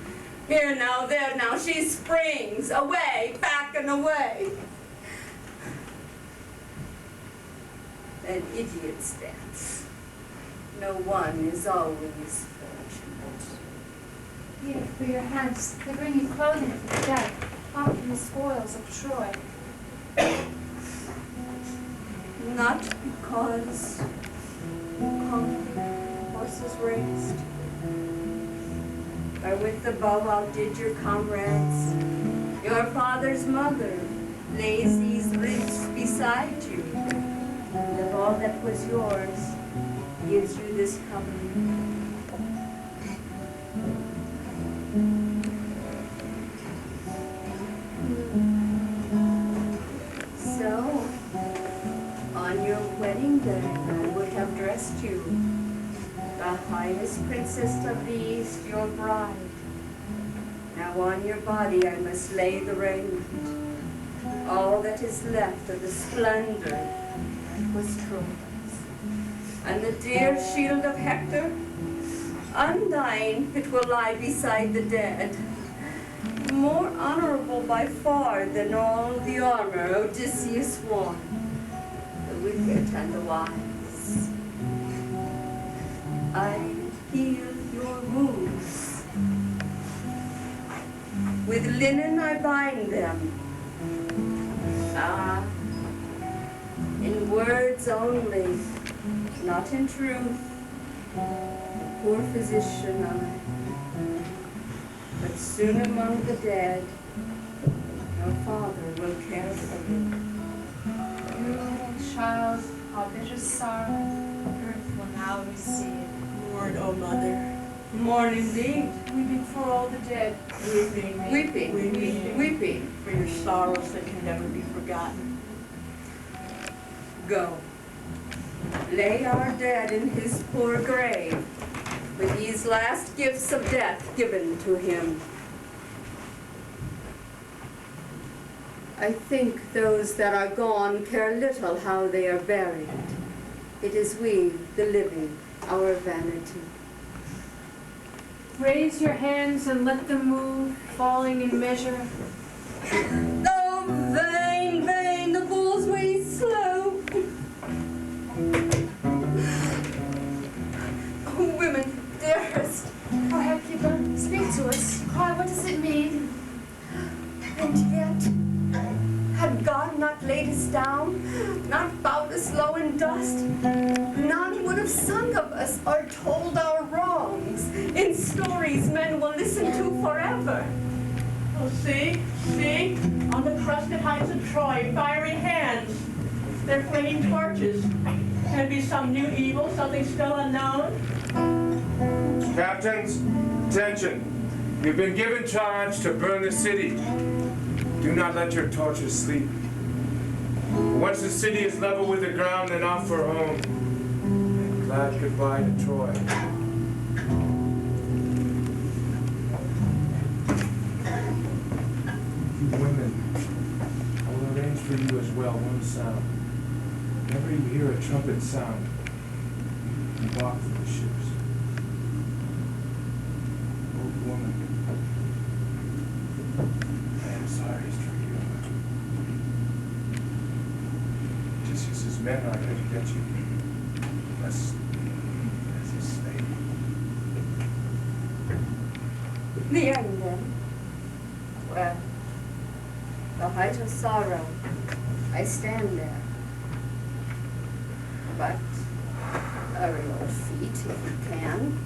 Here now, there now, she springs, away, back and away. An idiot's dance. No one is always fortunate. Here, for your hands, they bring you clothing for the dead, bought from the spoils of Troy. Not because horses raced, or with the bow outdid your comrades. Your father's mother lays these ribs beside you, and of all that was yours, gives you this covering. So, on your wedding day, I would have dressed you, the highest princess of the East, your bride. Now on your body I must lay the raiment, all that is left of the splendor that was Troy's. And the dear shield of Hector, undying it will lie beside the dead, more honorable by far than all the armor Odysseus wore, the wicked and the wise. I heal your wounds. With linen I bind them. Ah, in words only, not in truth. Poor physician I. But soon among the dead, your father will care for you. You, little child, our bitter sorrow, earth will now receive. Mourn, O mother. Mourn indeed. Weeping for all the dead. Weeping, Weeping, weeping, weeping. for your sorrows that can never be forgotten. Go. Lay our dead in his poor grave, with these last gifts of death given to him. I think those that are gone care little how they are buried. It is we, the living, our vanity. Raise your hands and let them move, falling in measure. Oh, vain, vain, the fool's way slow. Oh, women, dearest. Oh, Hecuba, speak to us. Cry, what does it mean? And yet, had God not laid us down, not bowed us low in dust, none would have sung of us or told our wrongs in stories men will listen to forever. Oh, see, see, on the crusted heights of Troy, fiery hands, they're flinging torches. Can it be some new evil, something still unknown? Captains, attention. You've been given charge to burn the city. Do not let your torches sleep. Once the city is level with the ground, then off for home. And glad goodbye to Troy. You women, I will arrange for you as well one sound. Whenever you hear a trumpet sound, you walk for the ships. Old woman, I am sorry for you. Odysseus' men are here to get you. Must leave as a slave. The end then. Well, the height of sorrow, I stand there. But hurry your feet if you can,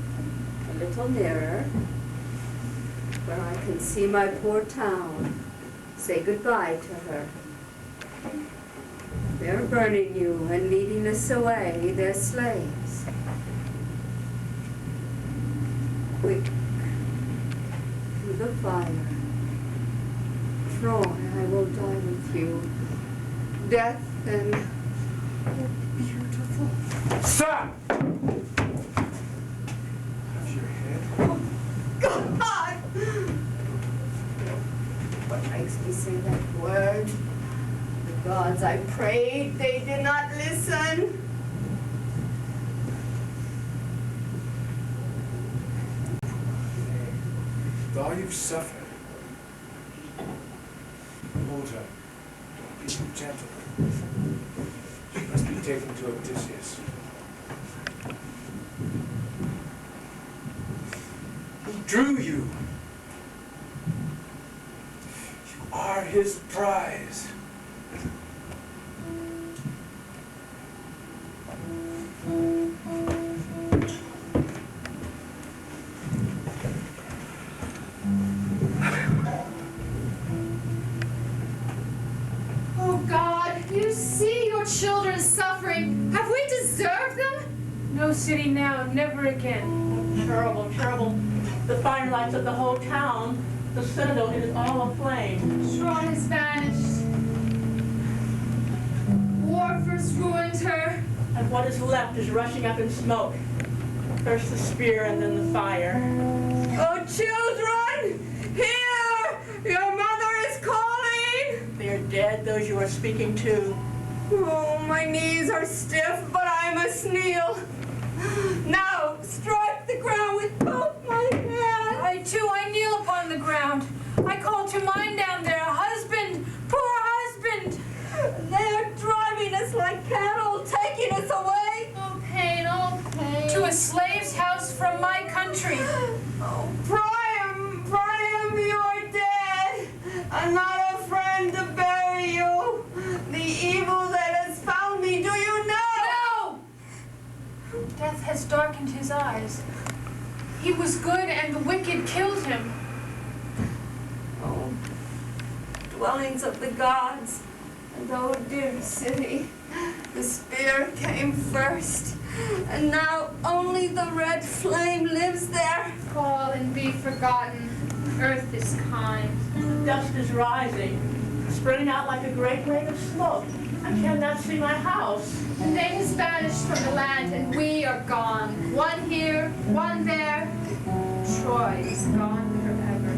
a little nearer, where I can see my poor town. Say goodbye to her. They're burning you and leading us away, their slaves. Quick, to the fire. Troy, I will die with you. Death and beautiful. Stop! Have your head. God! What makes me say that word? The gods I prayed, they did not listen. With all you've suffered, hold her. Be gentle. She must be taken to Odysseus. Who drew you? You are his prize. Oh God, you see your children suffering. Have we deserved them? No city now, never again. Terrible, terrible. The fine lights of the whole town, the citadel, it is all aflame. Troy has vanished. War first ruined her. And what is left is rushing up in smoke. First the spear and then the fire. Oh, children! Here! Your mother is calling! They are dead, those you are speaking to. Oh, my knees are stiff, but I must kneel. Now, strike the ground with both my hands. I too, I kneel upon the ground. I call to mind down there, husband, poor husband. They're driving us like cattle, taking us away. Oh pain, oh pain. To a slave's house from my country. Oh, Priam, Priam, you are dead. I'm not a friend to bury you. The evil that has found me, do you know? No! Death has darkened his eyes. He was good and the wicked killed him. Oh, dwellings of the gods, and oh, dear city, the spear came first, and now only the red flame lives there. Fall and be forgotten. Earth is kind. The dust is rising, spreading out like a great rain of smoke. I cannot see my house. The day has vanished from the land, and we are gone. One here, one there. Troy is gone forever.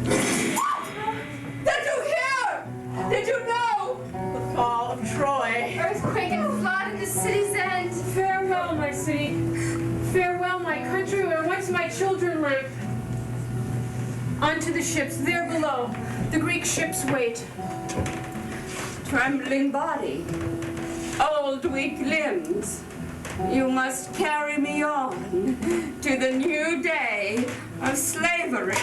Did you hear? Did you know? The fall of Troy. Earthquake and flood in the city's end. Farewell, my city. Farewell, my country, where once my children lived. Onto the ships, there below. The Greek ships wait. Trembling body, old weak limbs, you must carry me on to the new day of slavery.